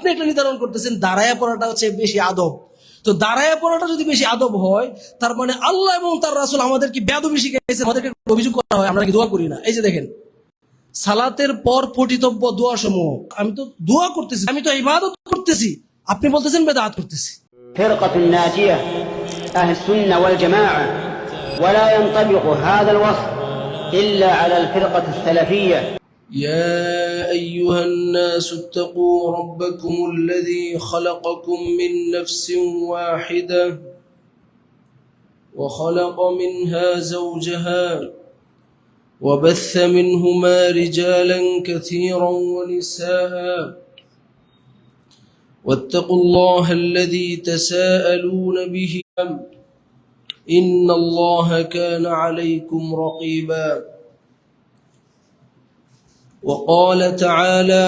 আপনি একটা নির্ধারণ করতেছেন দাঁড়ায়া পড়াটা হচ্ছে বেশি আদব। তো দাঁড়ায়া পড়াটা যদি বেশি আদব হয়, তার মানে আল্লাহ এবং তার রাসূল আমাদেরকে বেয়াদবি শিখিয়েছে, আমাদেরকে অভিযোগ করা হয় আমরা কি দোয়া করি না। এই যে দেখেন, সালাতের পর পঠিতব্য দোয়া সমূহ, আমি তো দোয়া করতেছি, আমি তো ইবাদত করতেছি, আপনি বলতেছেন বেদাত করতেছি। فرقة ناجية أهل السنة والجماعة ولا ينطبق هذا الوصف إلا على الفرقة السلفية. يا أيها الناس اتقوا ربكم الذي خلقكم من نفس واحدة وخلق منها زوجها وبث منهما رجالا كثيرا ونساء واتقوا الله الذي تساءلون به إن الله كان عليكم رقيبا. وقال تعالى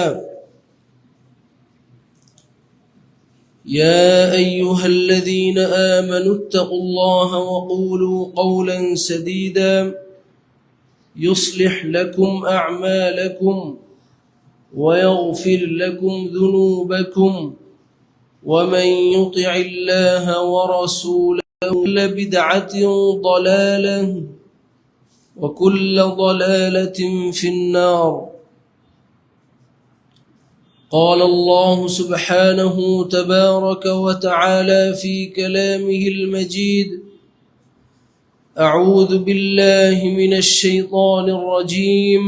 يا أيها الذين آمنوا اتقوا الله وقولوا قولا سديدا يصلح لكم أعمالكم ويغفر لكم ذنوبكم ومن يطع الله ورسوله كل بدعة ضلالة وكل ضلالة في النار. قال الله سبحانه تبارك وتعالى في كلامه المجيد أعوذ بالله من الشيطان الرجيم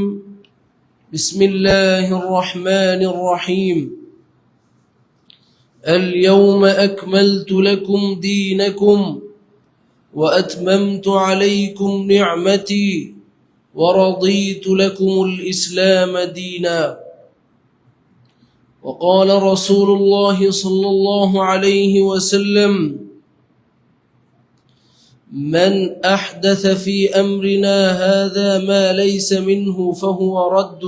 بسم الله الرحمن الرحيم اليوم أكملت لكم دينكم وأتممت عليكم نعمتي ورضيت لكم الإسلام دينا. وقال رسول الله صلى الله عليه وسلم من أحدث في أمرنا هذا ما ليس منه فهو رد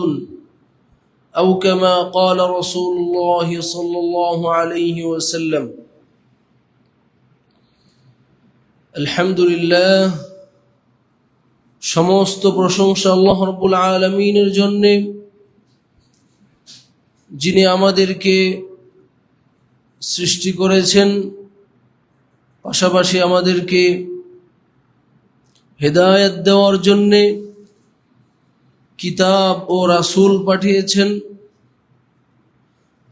أو كما قال رسول الله صلى الله عليه وسلم. আলহামদুলিল্লাহ, সমস্ত প্রশংসা আল্লাহ রাব্বুল আলামিনের জন্য, যিনি আমাদেরকে সৃষ্টি করেছেন, পাশাপাশি আমাদেরকে হেদায়েত দেওয়ার জন্য কিতাব ও রাসূল পাঠিয়েছেন।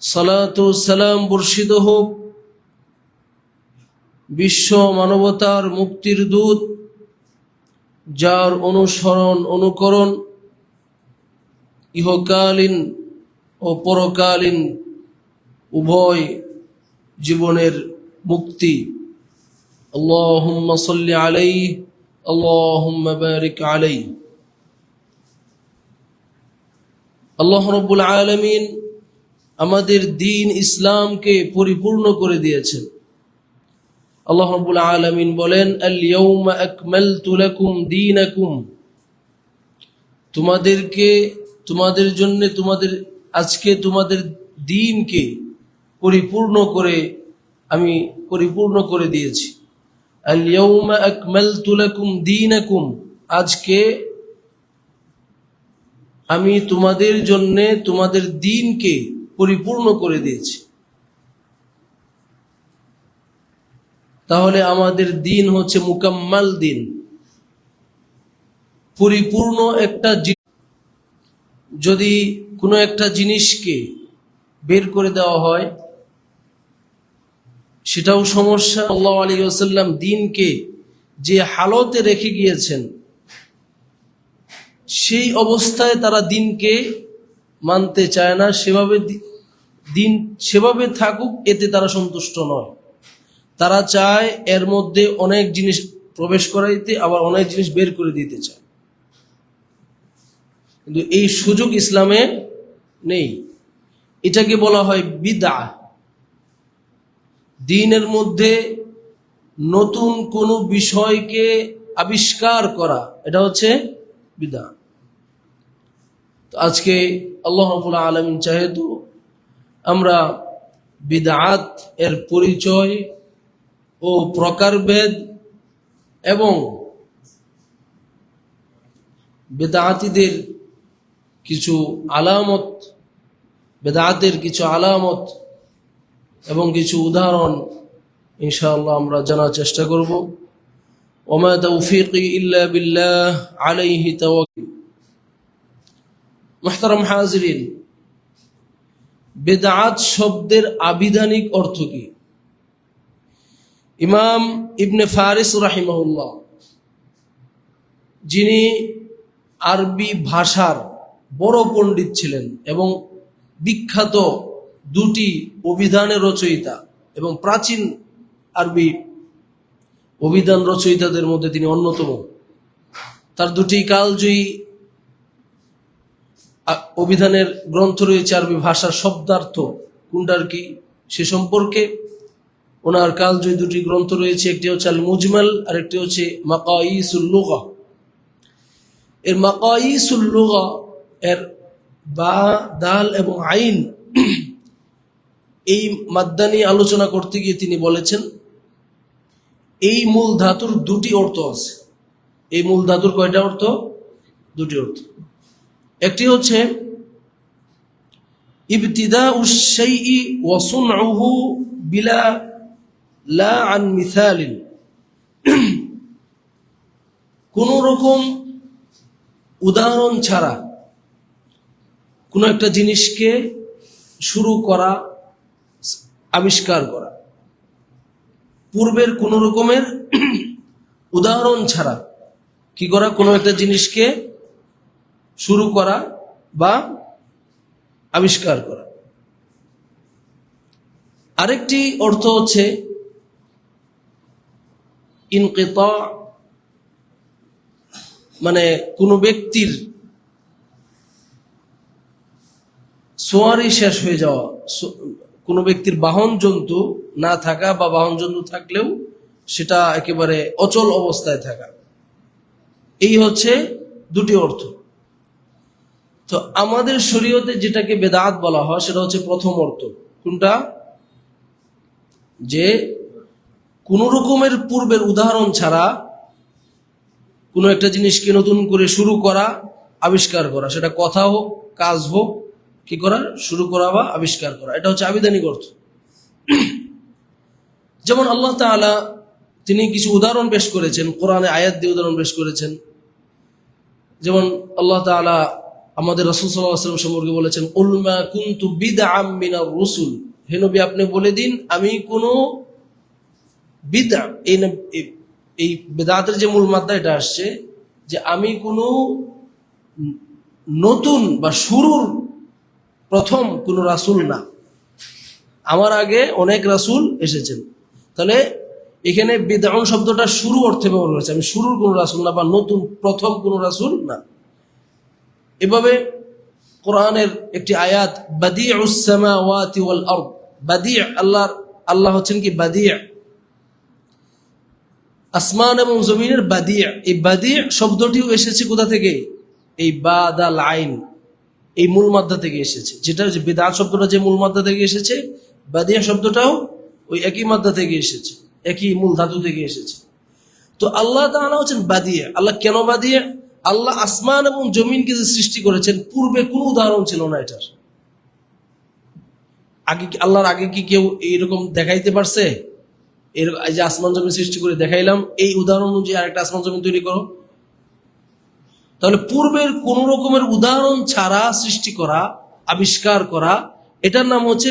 সালাত ও সালাম বর্ষিত হোক বিশ্ব মানবতার মুক্তির দূত, যার অনুসরণ অনুকরণ ইহকালীন ও পরকালীন উভয় জীবনের মুক্তি। আল্লাহুম্মা সাল্লি আলাইহি আল্লাহুম্মা বারিক আলাইহি। আল্লাহ রাব্বুল আলামিন আমাদের দ্বীন ইসলামকে পরিপূর্ণ করে দিয়েছেন। আল্লাহ রাব্বুল আলামিন বলেন আল-ইয়াউমা আকমালতু লাকুম দীনাকুম, তোমাদের জন্য আজকে তোমাদের দ্বীনকে আমি পরিপূর্ণ করে দিয়েছি। আল-ইয়াউমা আকমালতু লাকুম দীনাকুম, আজকে আমি তোমাদের জন্য তোমাদের দ্বীনকে পরিপূর্ণ করে দিয়েছি। তাহলে আমাদের দ্বীন হচ্ছে মুকাম্মাল দ্বীন, পরিপূর্ণ একটা। যদি কোনো একটা জিনিসকে বের করে দেওয়া হয় সেটাও সমস্যা। সাল্লাল্লাহু আলাইহি ওয়াসাল্লাম দ্বীনকে যে হালতে রেখে গিয়েছেন, সেই অবস্থায় তারা দ্বীনকে মানতে চায় না, দ্বীন সেভাবে থাকুক, এতে তারা সন্তুষ্ট নয়। তারা চায় এর মধ্যে অনেক জিনিস প্রবেশ করাইতে, আবার অনেক জিনিস বের করে দিতে চায়, কিন্তু এই সুযোগ ইসলামে নেই। এটাকে বলা হয় বিদআহ। দ্বীনের মধ্যে নতুন কোনো বিষয়কে আবিষ্কার করা, এটা হচ্ছে বিদআহ। তো আজকে আল্লাহ রাব্বুল আলামিন চাহেতু আমরা বিদআত এর পরিচয় ও প্রকারভেদ এবং বিদআতীদের কিছু আলামত, বেদাতের কিছু আলামত এবং কিছু উদাহরণ ইনশাআল্লাহ আমরা জানার চেষ্টা করব। ওমা তাওফীকি ইল্লা বিল্লাহ আলাইহি তাওয়াক্কাল। মুহতারাম হাজিরিন, বিদআত শব্দের আবিধানিক অর্থ কি? ইমাম ইবনে ফারিস রাহিমাহুল্লাহ, যিনি আরবি ভাষার বড় পণ্ডিত ছিলেন এবং বিখ্যাত দুটি অভিধানের রচয়িতা এবং প্রাচীন আরবি অভিধান রচয়িতাদের মধ্যে তিনি অন্যতম। তার দুটি কালজয়ী অভিধানের গ্রন্থ রয়েছে আরবি ভাষার শব্দার্থ কোনটার কি সে সম্পর্কে ওনার কালজয়ী দুটি গ্রন্থ রয়েছে। একটি হচ্ছে আল মুজমাল আর একটি হচ্ছে মাকাইসুল লুগা। এর মাকাইসুল লুগা এর বা, দাল এবং আইন এই মাদ্দা নিয়ে আলোচনা করতে গিয়ে তিনি বলেছেন এই মূল ধাতুর দুটি অর্থ আছে। এই মূল ধাতুর কয়টা অর্থ? দুটি অর্থ। একটি হচ্ছে ইবতিদাউশ শাইই ওয়া সুনউহু বিলা লা আন মিসালিন, কোন রকম উদাহরণ ছাড়া কোন একটা জিনিসকে শুরু করা, আবিষ্কার করা। পূর্বের কোন রকমের উদাহরণ ছাড়া কি করা? কোনো একটা জিনিসকে শুরু করা বা আবিষ্কার করা। আরেকটি অর্থ হচ্ছে ইনকিতা, মানে কোনো ব্যক্তির সোয়ারি শেষ হয়ে যাওয়া, কোনো ব্যক্তির বাহন জন্তু না থাকা বা বাহন জন্তু থাকলেও সেটা একেবারে অচল অবস্থায় থাকা। এই হচ্ছে দুটি অর্থ। তো আমাদের শরীয়তে যেটাকে বেদাত বলা হয় সেটা হচ্ছে প্রথম অর্থ। কোনটা? যে কোন রকমের পূর্বের উদাহরণ ছাড়া কোনো একটা জিনিসকে নতুন করে শুরু করা, আবিষ্কার করা, সেটা কথা হোক, কাজ হোক, কি করা? শুরু করা বা আবিষ্কার করা। এটা হচ্ছে আবিধানিক অর্থ। যেমন আল্লাহ তাআলা তিনি কিছু উদাহরণ পেশ করেছেন, কোরআনে আয়াত দিয়ে উদাহরণ পেশ করেছেন। যেমন আল্লাহ তাআলা আমাদের রাসূল সাল্লাল্লাহু আলাইহি ওয়াসাল্লাম সম্পর্কে বলেছেন, কুল মা কুনতু বিদআম মিনার রাসূল, হে নবী আপনি বলে দিন আমি কোনো বিদআ, এই বেদাতের যে মূল মাত্রা এটা আসছে যে আমি কোনো নতুন বা শুরুর প্রথম কোনো রাসূল না, আমার আগে অনেক রাসূল এসেছেন। তাহলে এখানে বিদআন শব্দটা শুরু অর্থে ব্যবহার করেছে, আমি শুরুর কোনো রাসূল না বা নতুন প্রথম কোনো রাসূল না। এভাবে কোরআনের একটি আয়াত বাদিউস সামাওয়াতি ওয়াল আরদ, বাদি', আল্লাহ হচ্ছেন কি বাদি', আসমান এবং জমিনের বাদি'। এই বাদি' শব্দটিও এসেছে কোথা থেকে? এই বা দাল আইন, এই মূল মাদ্দা থেকে এসেছে। যেটা হচ্ছে বিদআত শব্দটা যে মূল মাদ্দা থেকে এসেছে, বাদি' শব্দটাও ওই একই মাদ্দা থেকে এসেছে, একই মূল ধাতু থেকে এসেছে। তো আল্লাহ তাআলা হচ্ছেন বাদি'। আল্লাহ কেন বাদি'? আল্লাহ আসমান এবং জমিনকে যে সৃষ্টি করেছেন পূর্বে কোনো উদাহরণ ছিল না এটার। আগে আল্লাহর আগে কি কেউ এইরকম দেখাইতে পারছে? এই যে আসমান জমিন সৃষ্টি করে দেখাইলাম, এই উদাহরণ অনুযায়ী আরেকটা আসমান জমিন তৈরি করো। তাহলে পূর্বের কোন রকমের উদাহরণ ছাড়া সৃষ্টি করা, আবিষ্কার করা, এটার নাম হচ্ছে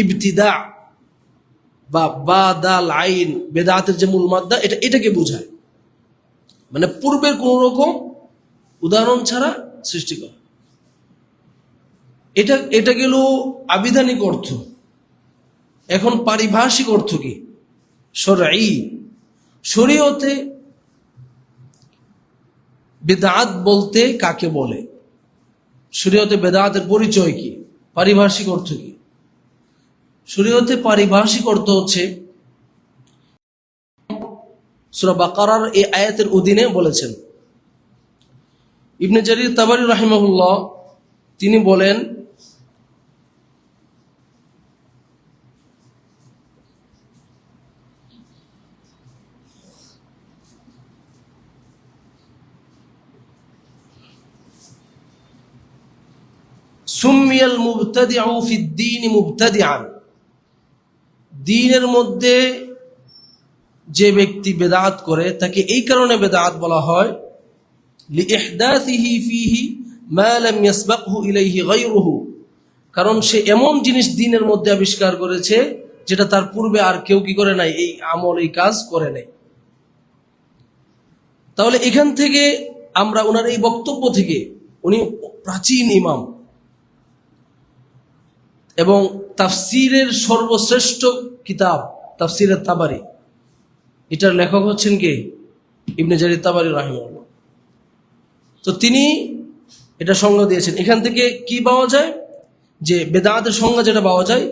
ইবতিদা বা বাদাল আইন। বেদাতের যে মূল মাদ্দা এটাকে বোঝায়, মানে পূর্বের কোন রকম উদাহরণ ছাড়া সৃষ্টি করা। এটা গেল আবিধানিক অর্থ। এখন পারিভাষিক অর্থ কি? শরঈ। শরীয়তে বিদআত বলতে কাকে বলে? শরীয়তে বিদআতের পরিচয় কি? পারিভাষিক অর্থ কি? শরীয়তে পারিভাষিক অর্থ হচ্ছে সূরা বাকারার এই আয়াতের অধীনে বলেছেন। ইবনে জারির তাবারি রাহিমাহুল্লাহ তিনি বলেন, সুম্মিয়াল মুবতাদিউ ফিদ দীন মুবতাদিআন, দ্বীনের মধ্যে যে ব্যক্তি বেদাত করে তাকে এই কারণে বেদাত বলা হয় লিইহদাসিহি ফীহি মা লাম ইয়াসবাকহু ইলাইহি গায়রুহু, কারণ সে এমন জিনিস দ্বীনের মধ্যে আবিষ্কার করেছে যেটা তার পূর্বে আর কেউ কি করে নাই, এই আমল এই কাজ করে নাই। তাহলে এখান থেকে আমরা ওনার এই বক্তব্য থেকে, উনি প্রাচীন ইমাম এবং তাফসিরের সর্বশ্রেষ্ঠ কিতাব তাফসিরে তাবারি, এটার লেখক হচ্ছেন কে? ইবনে জারির তাবারি রাহিমাহুল্লাহ। তো তিনি এটা সংজ্ঞা দিয়েছেন। এখান থেকে কি পাওয়া যায় যে বেদাতের সংজ্ঞা যেটা পাওয়া যায়,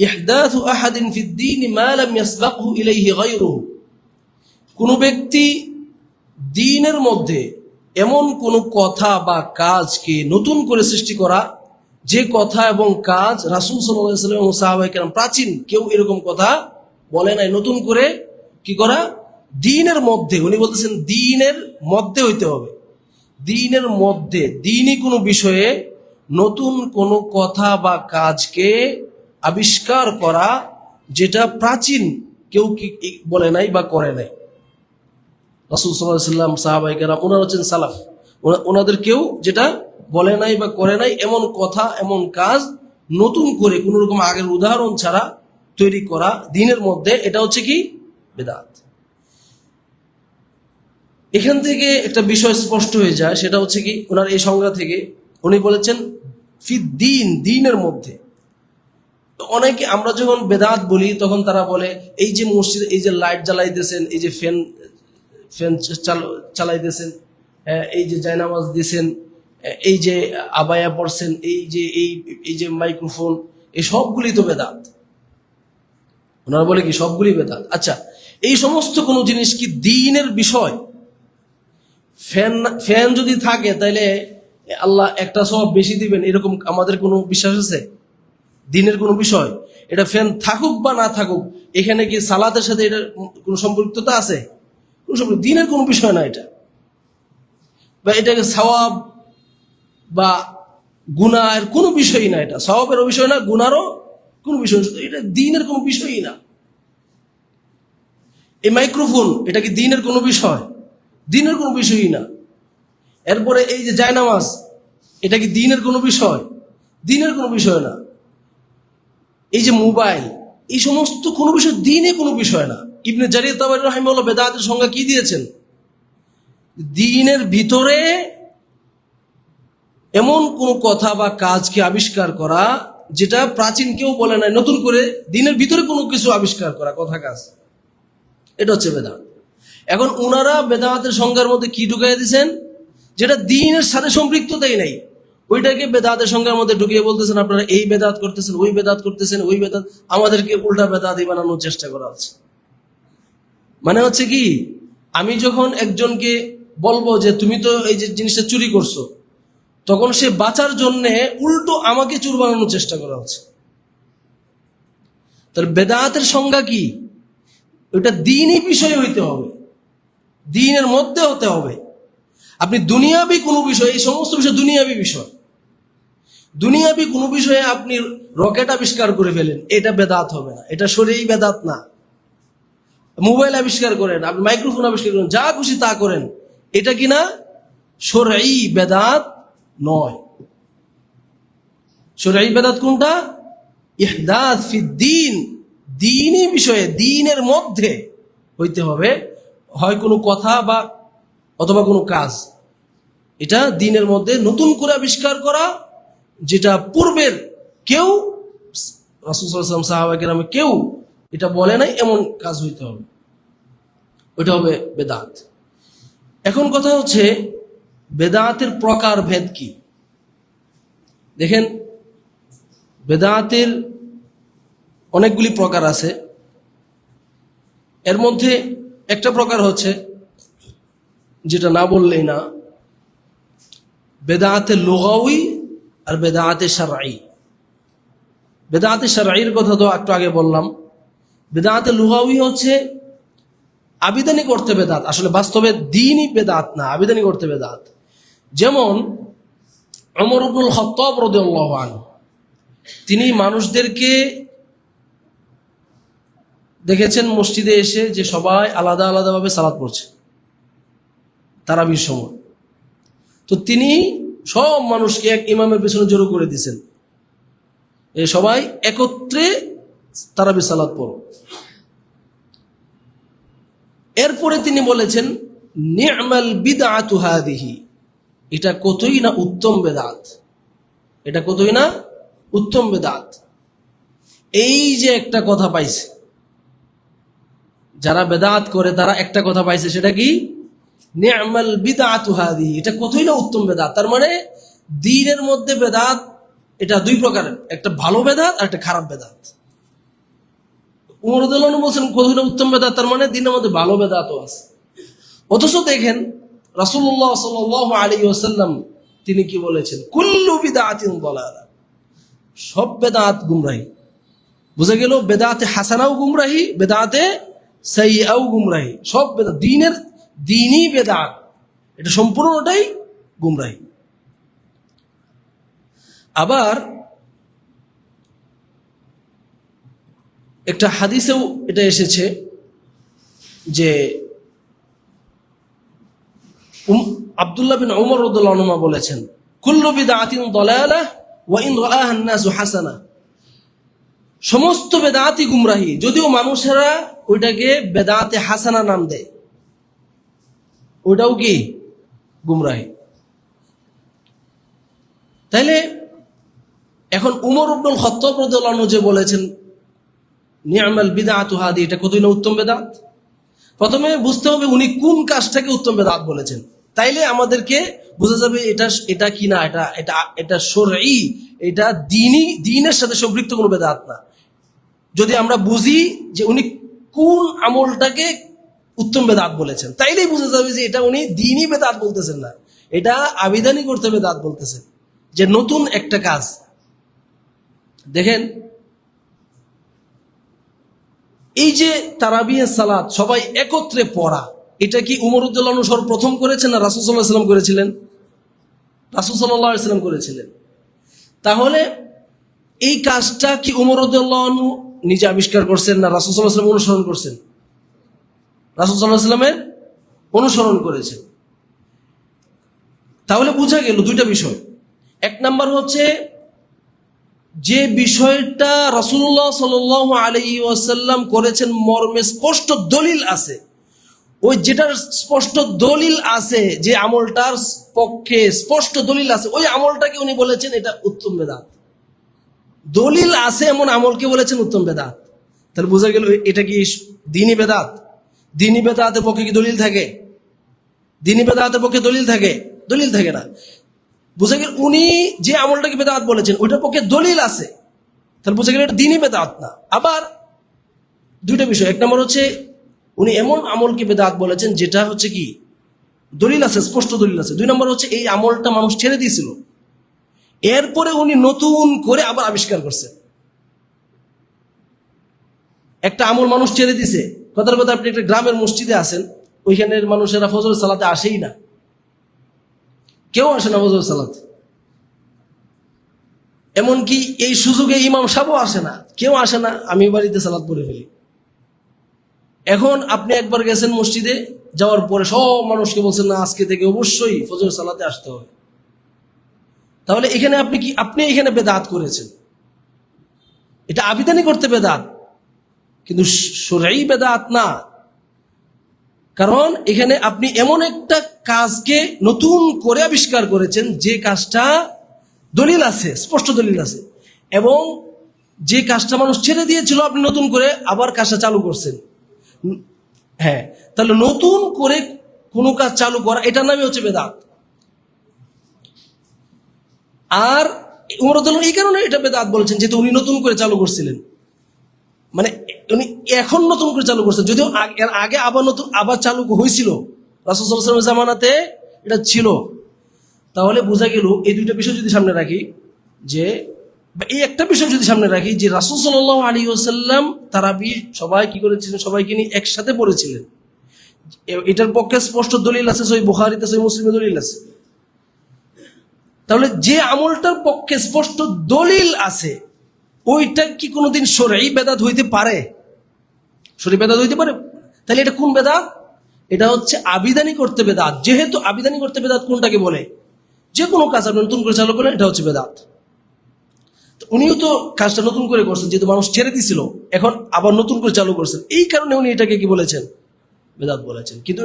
ইহদাসু আহাদিন ফিদ-দীন মা লাম ইয়াসবাকহু ইলাইহি গায়রুহু, কোন ব্যক্তি দ্বীনের মধ্যে এমন কোন কথা বা কাজকে নতুন করে সৃষ্টি করা, যে কথা এবং কাজ রাসূল সাল্লাল্লাহু আলাইহি ওয়াসাল্লাম এবং সাহাবায়ে কেরাম প্রাচীন কেউ এরকম কথা বলে নাই, নতুন করে কি করা দ্বীনের মধ্যে। উনি বলতেছেন দ্বীনের মধ্যে হইতে হবে, দ্বীনের মধ্যে দ্বীনি কোনো বিষয়ে নতুন কোনো কথা বা কাজকে আবিষ্কার করা যেটা প্রাচীন কেউ কি বলে নাই বা করে নাই। রাসূল সাল্লাল্লাহু আলাইহি ওয়াসাল্লাম, সাহাবায়ে কেরাম, ওনারা হচ্ছেন সালাফ, ওনাদের কেউ যেটা বলে নাই বা করে নাই এমন কথা এমন কাজ নতুন করে কোন রকম আগের উদাহরণ ছাড়া তৈরি করা দ্বীনের মধ্যে, এটা হচ্ছে কি বেদাত। এখান থেকে একটা বিষয় স্পষ্ট হয়ে যায়, সেটা হচ্ছে কি ওনার এই সংজ্ঞা থেকে উনি বলেছেন ফিদ-দীন, দ্বীনের মধ্যে। অনেকে আমরা যখন বেদাত বলি তখন তারা বলে এই যে মসজিদ, এই যে লাইট জ্বালাইতেছেন, এই যে ফ্যান চালাইতেছেন, এই যে জায়নামাজ দিয়েছেন, এই যে আবায়া পড়ছেন, এই যে মাইক্রোফোন, এই সবগুলি তো বেদাত। ওনারা বলে কি সবগুলি বেদাত। আচ্ছা, এই সমস্ত কোন জিনিস কি দ্বীনের বিষয়? ফ্যান যদি থাকে তাহলে আল্লাহ একটা সওয়াব বেশি দিবেন, এরকম আমাদের কোনো বিশ্বাস আছে? দ্বীনের কোনো বিষয়? এটা ফ্যান থাকুক বা না থাকুক, এখানে কি সালাতের সাথে এটার কোনো সম্পৃক্ততা আছে? কোনো সম্পর্ক, দ্বীনের কোনো বিষয় না এটা। বা এটাকে সওয়াব বা গুনাহের কোনো বিষয়ই না, এটা সওয়াবেরও বিষয় না, গুনারও কোনো বিষয় না, এটা দ্বীনের কোনো বিষয়ই না। এই মাইক্রোফোন, এটা কি দ্বীনের কোনো বিষয়? দ্বীনের কোনো বিষয়ই না। এরপরে এই যে জায়নামাজ, এটা কি দ্বীনের কোনো বিষয়? দ্বীনের কোনো বিষয় না। এই যে মোবাইল, এই সমস্ত কোনো বিষয় দ্বীনে কোনো বিষয় না। ইবনে জারির তাবারি রাহিমাহুল্লাহ বেদাতের সংজ্ঞা কি দিয়েছেন? দ্বীনের ভিতরে এমন কোন কথা বা কাজকে আবিষ্কার করা যেটা প্রাচীন কেউ বলে নাই, নতুন করে দ্বীনের ভিতরে কোনো কিছু আবিষ্কার করা, কথা কাজ, এটা হচ্ছে বেদাত। এখন উনারা বেদাতের সংজ্ঞার মধ্যে কি ঢুকিয়ে দিয়েছেন? যেটা দ্বীনের সাথে সম্পৃক্ততাই নাই, ওইটাকে বেদাতের সংজ্ঞার মধ্যে ঢুকিয়ে বলতেছেন আপনারা এই বেদাত করতেছেন, ওই বেদাত করতেছেন, ওই বেদাত, আমাদেরকে উল্টা বেদাতই বানানোর চেষ্টা করা হচ্ছে। মানে হচ্ছে কি, আমি যখন একজনকে বলবো যে তুমি তো এই যে জিনিসটা চুরি করছো, তখন সে বাঁচার জন্যে উল্টো আমাকে চোর বানানোর চেষ্টা করা হচ্ছে। তাহলে বেদাতের সংজ্ঞা কি? ওইটা দ্বীনি বিষয় হইতে হবে, দ্বীনের মধ্যে হতে হবে। আপনি দুনিয়াবি কোনো বিষয়, এই সমস্ত বিষয় দুনিয়াবি বিষয়, দুনিয়াবি কোনো বিষয়ে আপনি রকেট আবিষ্কার করে ফেলেন, এটা বেদাত হবে না, এটা শরঈ বেদাত না। মোবাইল আবিষ্কার করেন, আপনি মাইক্রোফোন আবিষ্কার করেন, যা খুশি তা করেন, এটা কিনা শরঈ বেদাত নয়। শরঈ বেদাত কোনটা? ইহদাস ফিদ-দীন, দ্বীনি বিষয়ে দ্বীনের মধ্যে হইতে হবে, হয় কোনো কথা বা অথবা কোনো কাজ, এটা দ্বীনের মধ্যে নতুন করে আবিষ্কার করা, যেটা পূর্বের কেউ রাসূল সাল্লাল্লাহু আলাইহি ওয়াসাল্লাম, সাহাবায়ে কেরাম কেউ এটা বলে নাই, এমন কাজ হইতে হবে, ওইটা হবে বেদাত। এখন কথা হচ্ছে বেদাতের প্রকার ভেদ কি? দেখেন, বেদাতের অনেকগুলি প্রকার আছে। এর মধ্যে একটা প্রকার হচ্ছে, যেটা না বললেই না, বেদাতে লুগাউই আর বেদাতে শারঈ। বেদাতে শারঈর কথা তো একটু আগে বললাম। বেদাতে লুগাউই হচ্ছে আবিধানিক অর্থে বেদাত, আসলে বাস্তবে দ্বীনি বেদাত না, আবিধানিক অর্থে বেদাত। যেমন ওমর ইবনুল খাত্তাব রাদিয়াল্লাহু আনহু, তিনি মানুষদেরকে দেখেছেন মসজিদে এসে যে সবাই আলাদা আলাদাভাবে সালাত পড়ছে তারাবির সময়, তো তিনি সব মানুষকে এক ইমামের পেছনে জড়ো করে দিয়েছেন, এ সবাই একত্রে তারাবি সালাত পড়ো। এরপরে তিনি বলেছেন নি'মাল বিদআতু হাদিহি, এটা কতই না উত্তম বেদাত, এটা কতই না উত্তম বেদাত। এই যে একটা কথা পাইছে, যারা বেদাত করে তারা একটা কথা পাইছে, সেটা কি? নি'মাল বিদআতু হাদিহি, এটা কতই না উত্তম বেদাত। তার মানে দ্বীনের মধ্যে বেদাত এটা দুই প্রকারের, একটা ভালো বেদাত আর একটা খারাপ বেদাত। উমর রাদিয়াল্লাহু আনহু বলছেন কতই না উত্তম বেদাত, তার মানে দ্বীনের মধ্যে ভালো বেদাতও আছে। অথচ দেখেন রাসূলুল্লাহ সাল্লাল্লাহু আলাইহি ওয়াসাল্লাম তিনি কি বলেছেন? কুল্লু বিদআতিন দালালা, সব বেদাত গুমরাহি। বুঝা গেল বেদাতে হাসানাও গুমরাহি, বেদাতে সাইয়্যাও গুমরাহি। সব বেদাত দ্বীনি বেদাত এটা সম্পূর্ণটাই গুমরাহি। আবার একটা হাদিসেও এটা এসেছে যে আব্দুল্লাহ বিন উমর রাদিয়াল্লাহু আনহু বলেছেন কুল্লু বিদআতিন দালালাহ ওয়া ইন রাআহা আন-নাসু হাসানা, সমস্ত বেদাতই গুমরাহি, যদিও মানুষেরা ওইটাকে বেদাতে হাসানা নাম দেয়, ওইটাও কি গুমরাহি। তাইলে এখন উমর ইবনুল খাত্তাব রাদিয়াল্লাহু আনহু যে বলেছেন নি'মাল বিদআতু হাদি, এটা কতই না উত্তম বেদাত, প্রথমে বুঝতে হবে উনি কোন কাজটাকে উত্তম বেদাত বলেছেন, তাইলে আমাদেরকে বোঝা যাবে এটা কি না, এটা শরঈ, এটা দ্বীনের সাথে সম্পৃক্ত কোনো বেদাত না। যদি আমরা বুঝি যে উনি কোন আমলটাকে উত্তম বেদাত বলেছেন, তাইলেই বোঝা যাবে যে এটা উনি দ্বীনি বেদাত বলতেছেন না, এটা আবিধানিক করতে বেদাত বলতেছেন, যে নতুন একটা কাজ। দেখেন এই যে তারাবিহের সালাত সবাই একত্রে পড়া, এটা কি উমর রাদিয়াল্লাহু আনহু সর্বপ্রথম করেছেন না রাসূল সাল্লাল্লাহু আলাইহি ওয়াসাল্লাম করেছিলেন? রাসূল সাল্লাল্লাহু আলাইহি ওয়াসাল্লাম করেছিলেন। তাহলে এই কাজটা কি উমর রাদিয়াল্লাহু আনহু নিজে আবিষ্কার করছেন না রাসূল সাল্লাল্লাহু আলাইহি ওয়াসাল্লাম অনুসরণ করছেন? রাসূল সাল্লাল্লাহু আলাইহি ওয়াসাল্লামের অনুসরণ করেছেন। তাহলে বোঝা গেল দুইটা বিষয়। এক নাম্বার হচ্ছে যে বিষয়টা রাসূলুল্লাহ সাল্লাল্লাহু আলাইহি ওয়াসাল্লাম করেছেন মর্মে স্পষ্ট দলিল আছে, ওই যেটার স্পষ্ট দলিল আছে, যে আমলটার পক্ষে স্পষ্ট দলিল আছে, ওই আমলটাকে উনি বলেছেন এটা উত্তম বেদাত। দলিল আছে এমন আমলকে বলেছেন উত্তম বেদাত। তাহলে বোঝা গেল এটা কি দ্বীনি বেদাত? দ্বীনি বেদাতের পক্ষে কি দলিল থাকে? দ্বীনি বেদাতের পক্ষে দলিল থাকে? দলিল থাকে না। বুঝা গেল উনি যে আমলটাকে বেদাত বলেছেন ওইটার পক্ষে দলিল আছে, তাহলে বুঝা গেল এটা দ্বীনি বেদাত না। আবার দুইটা বিষয়, এক নম্বর হচ্ছে উনি এমন আমলকে বেদাত বলেছেন যেটা হচ্ছে কি দলিল আছে, স্পষ্ট দলিল আছে। দুই নম্বর হচ্ছে এই আমলটা মানুষ ছেড়ে দিয়েছিল, এরপরে উনি নতুন করে আবার আবিষ্কার করছেন। একটা আমল মানুষ ছেড়ে দিছে, কথার কথা আপনি একটা গ্রামের মসজিদে আছেন, ওইখানের মানুষেরা ফজর সালাতে আসেই না, কেউ আসে না ফজর সালাতে, এমনকি এই সুযোগে ইমাম সাহেবও আসে না, কেউ আসে না, আমি বাড়িতে সালাত পড়ে ফেলি। এখন আপনি একবার গেছেন মসজিদে, যাওয়ার পরে সব মানুষকে বলছেন না আজকে থেকে অবশ্যই ফজর সালাতে আসতে হবে, তাহলে এখানে আপনি এখানে বেদাত করেছেন, এটা আবিধানি করতে বেদাত, কিন্তু শরঈ বেদাত না। কারণ এখানে আপনি এমন একটা কাজকে নতুন করে আবিষ্কার করেছেন যে কাজটা দলিল আছে, স্পষ্ট দলিল আছে, এবং যে কাজটা মানুষ ছেড়ে দিয়েছিল আপনি নতুন করে আবার কাজটা চালু করছেন। হ্যাঁ, তাহলে নতুন করে কোনো কাজ চালু করা এটার নামই হচ্ছে বেদাত। আর উমর রাদিয়াল্লাহু আনহু এই কারণে এটা বেদাত বলেছেন যেহেতু উনি নতুন করে চালু করছিলেন, মানে উনি এখন নতুন করে চালু করছেন, যদিও এর আগে আবার চালু হয়েছিল, রাসূল সাল্লাল্লাহু আলাইহি ওয়াসাল্লামের জামানাতে এটা ছিল। তাহলে বোঝা গেল এই দুইটা বিষয় যদি সামনে রাখি, যে এই একটা বিষয় যদি সামনে রাখি যে রাসূল সাল্লাল্লাহু আলাইহি ওয়াসাল্লাম তারাবি সবাই কি করেছিলেন, সবাইকে নিয়ে একসাথে পড়েছিলেন, এটার পক্ষে স্পষ্ট দলিল আছে, সহিহ বুখারীতে সহিহ মুসলিমে দলিল আছে। তাহলে যে আমলটার পক্ষে স্পষ্ট দলিল আছে ওইটা কি কোনোদিন শরঈ বেদাত হইতে পারে? শরীর বেদাত হইতে পারে? তাহলে এটা কোন বেদাত? এটা হচ্ছে আবিধানিক অর্থে বেদাত। যেহেতু আবিধানিক অর্থে বেদাত কোনটাকে বলে? যে কোনো কাজ আপনি নতুন করে চালু করেন, এটা হচ্ছে বেদাত। উনিও তো কাজটা নতুন করে করছেন, যেহেতু মানুষ ছেড়ে দিছিল, এখন আবার নতুন করে চালু করছেন, এই কারণে উনি এটাকে কি বলেছেন? বেদাত বলেছেন। কিন্তু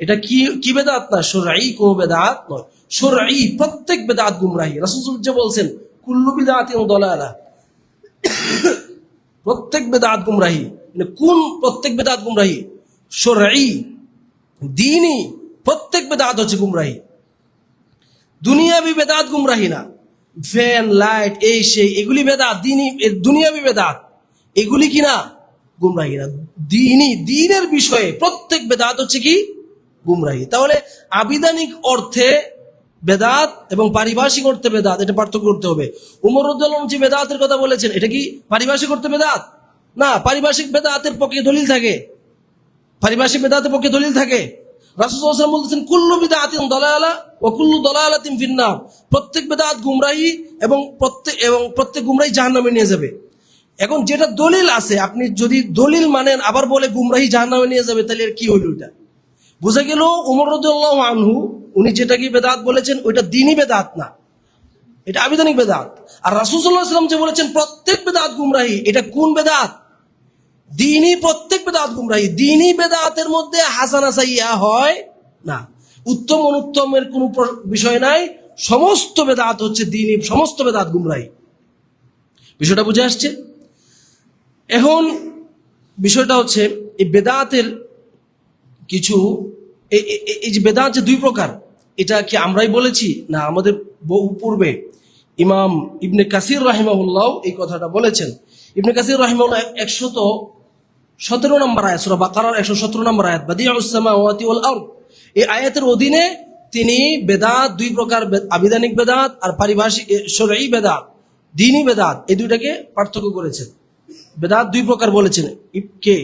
এটা কি বেদাত না, শরঈ কোন বেদাত নয়। শরঈ প্রত্যেক বেদাত গুমরাহি। রাসূল যে বলছেন কুল্লু বিদআতিন দালালা, প্রত্যেক বেদাত গুমরাহি। মানে কোন প্রত্যেক বেদাত গুমরাহি? শরঈ দ্বীনি প্রত্যেক বেদাত হচ্ছে গুমরাহি। দুনিয়াবি বেদাত গুমরাহি না। ফ্যান লাইট এই সেই এগুলি বেদাত, দ্বীনি দুনিয়াবি বেদাত এগুলি কি না? গুমরাহি না। দ্বীনের বিষয়ে প্রত্যেক বেদাত হচ্ছে কি? গুমরাহি। তাহলে আবিধানিক অর্থে বেদাত এবং পারিভাষিক অর্থে বেদাত, এটা পার্থক্য করতে হবে। উমর রাদিয়াল্লাহু আনহু যে বেদাতের কথা বলেছেন, এটা কি পারিভাষিক অর্থে বেদাত? না, পারিভাষিক বেদাতের পক্ষে দলিল থাকে। পারিভাষিক বেদাতের পক্ষে দলিল থাকে। রাসূল সাল্লাল্লাহু আলাইহি ওয়াসাল্লাম বলতেছেন কুল্লু বিদআতিন দালালা ওয়া কুল্লু দালালাতিন ফিন্নার। প্রত্যেক বেদাত গুমরাহি এবং প্রত্যেক গুমরাহি জাহান্নামে নিয়ে যাবে। এখন যেটা দলিল আছে, আপনি যদি দলিল মানেন আবার বলে গুমরাহি জাহান্নামে নিয়ে যাবে, তাহলে এর কি হইল? এটা বুঝা গেল উমর রাদিয়াল্লাহু আনহু উনি যেটাকে বেদাত বলেছেন ওইটা দ্বীনি বেদাত না, এটা আবিধানিক বেদাত। আর রাসূল সাল্লাল্লাহু আলাইহি ওয়াসাল্লাম যে বলেছেন প্রত্যেক বেদাত গুমরাহি, এটা কোন বেদাত? দ্বীনি প্রত্যেক বেদাত গুমরাহি। দ্বীনি বেদাতের মধ্যে হাসানা সাইয়্যা হয় না, উত্তম অনুত্তমের কোনো বিষয় নাই। সমস্ত বেদাত হচ্ছে দ্বীনি, সমস্ত বেদাত গুমরাহি। বিষয়টা বুঝে আসছে? এখন বিষয়টা হচ্ছে এই বেদাতের কিছু, এই যে বেদাত যে দুই প্রকার, এটা কি আমরাই বলেছি না আমাদের বহু পূর্বে ইমাম ইবনে কাসির রাহিমাহুল্লাহ এই কথাটা বলেছেন। ইবনে কাসির রাহিমাহুল্লাহ 117 নম্বর আয়াত, সূরা বাকারার 117 নম্বর আয়াত, বাদিউস সামাওয়াতি ওয়াল আরদ, এই আয়াতের অধীনে তিনি বেদাত দুই প্রকার, আবিধানিক বেদাত আর পারিভাষিক শরঈ বেদাত, দ্বীনি বেদাত, এই দুইটাকে পার্থক্য করেছেন। বেদাত দুই প্রকার বলেছেন কে?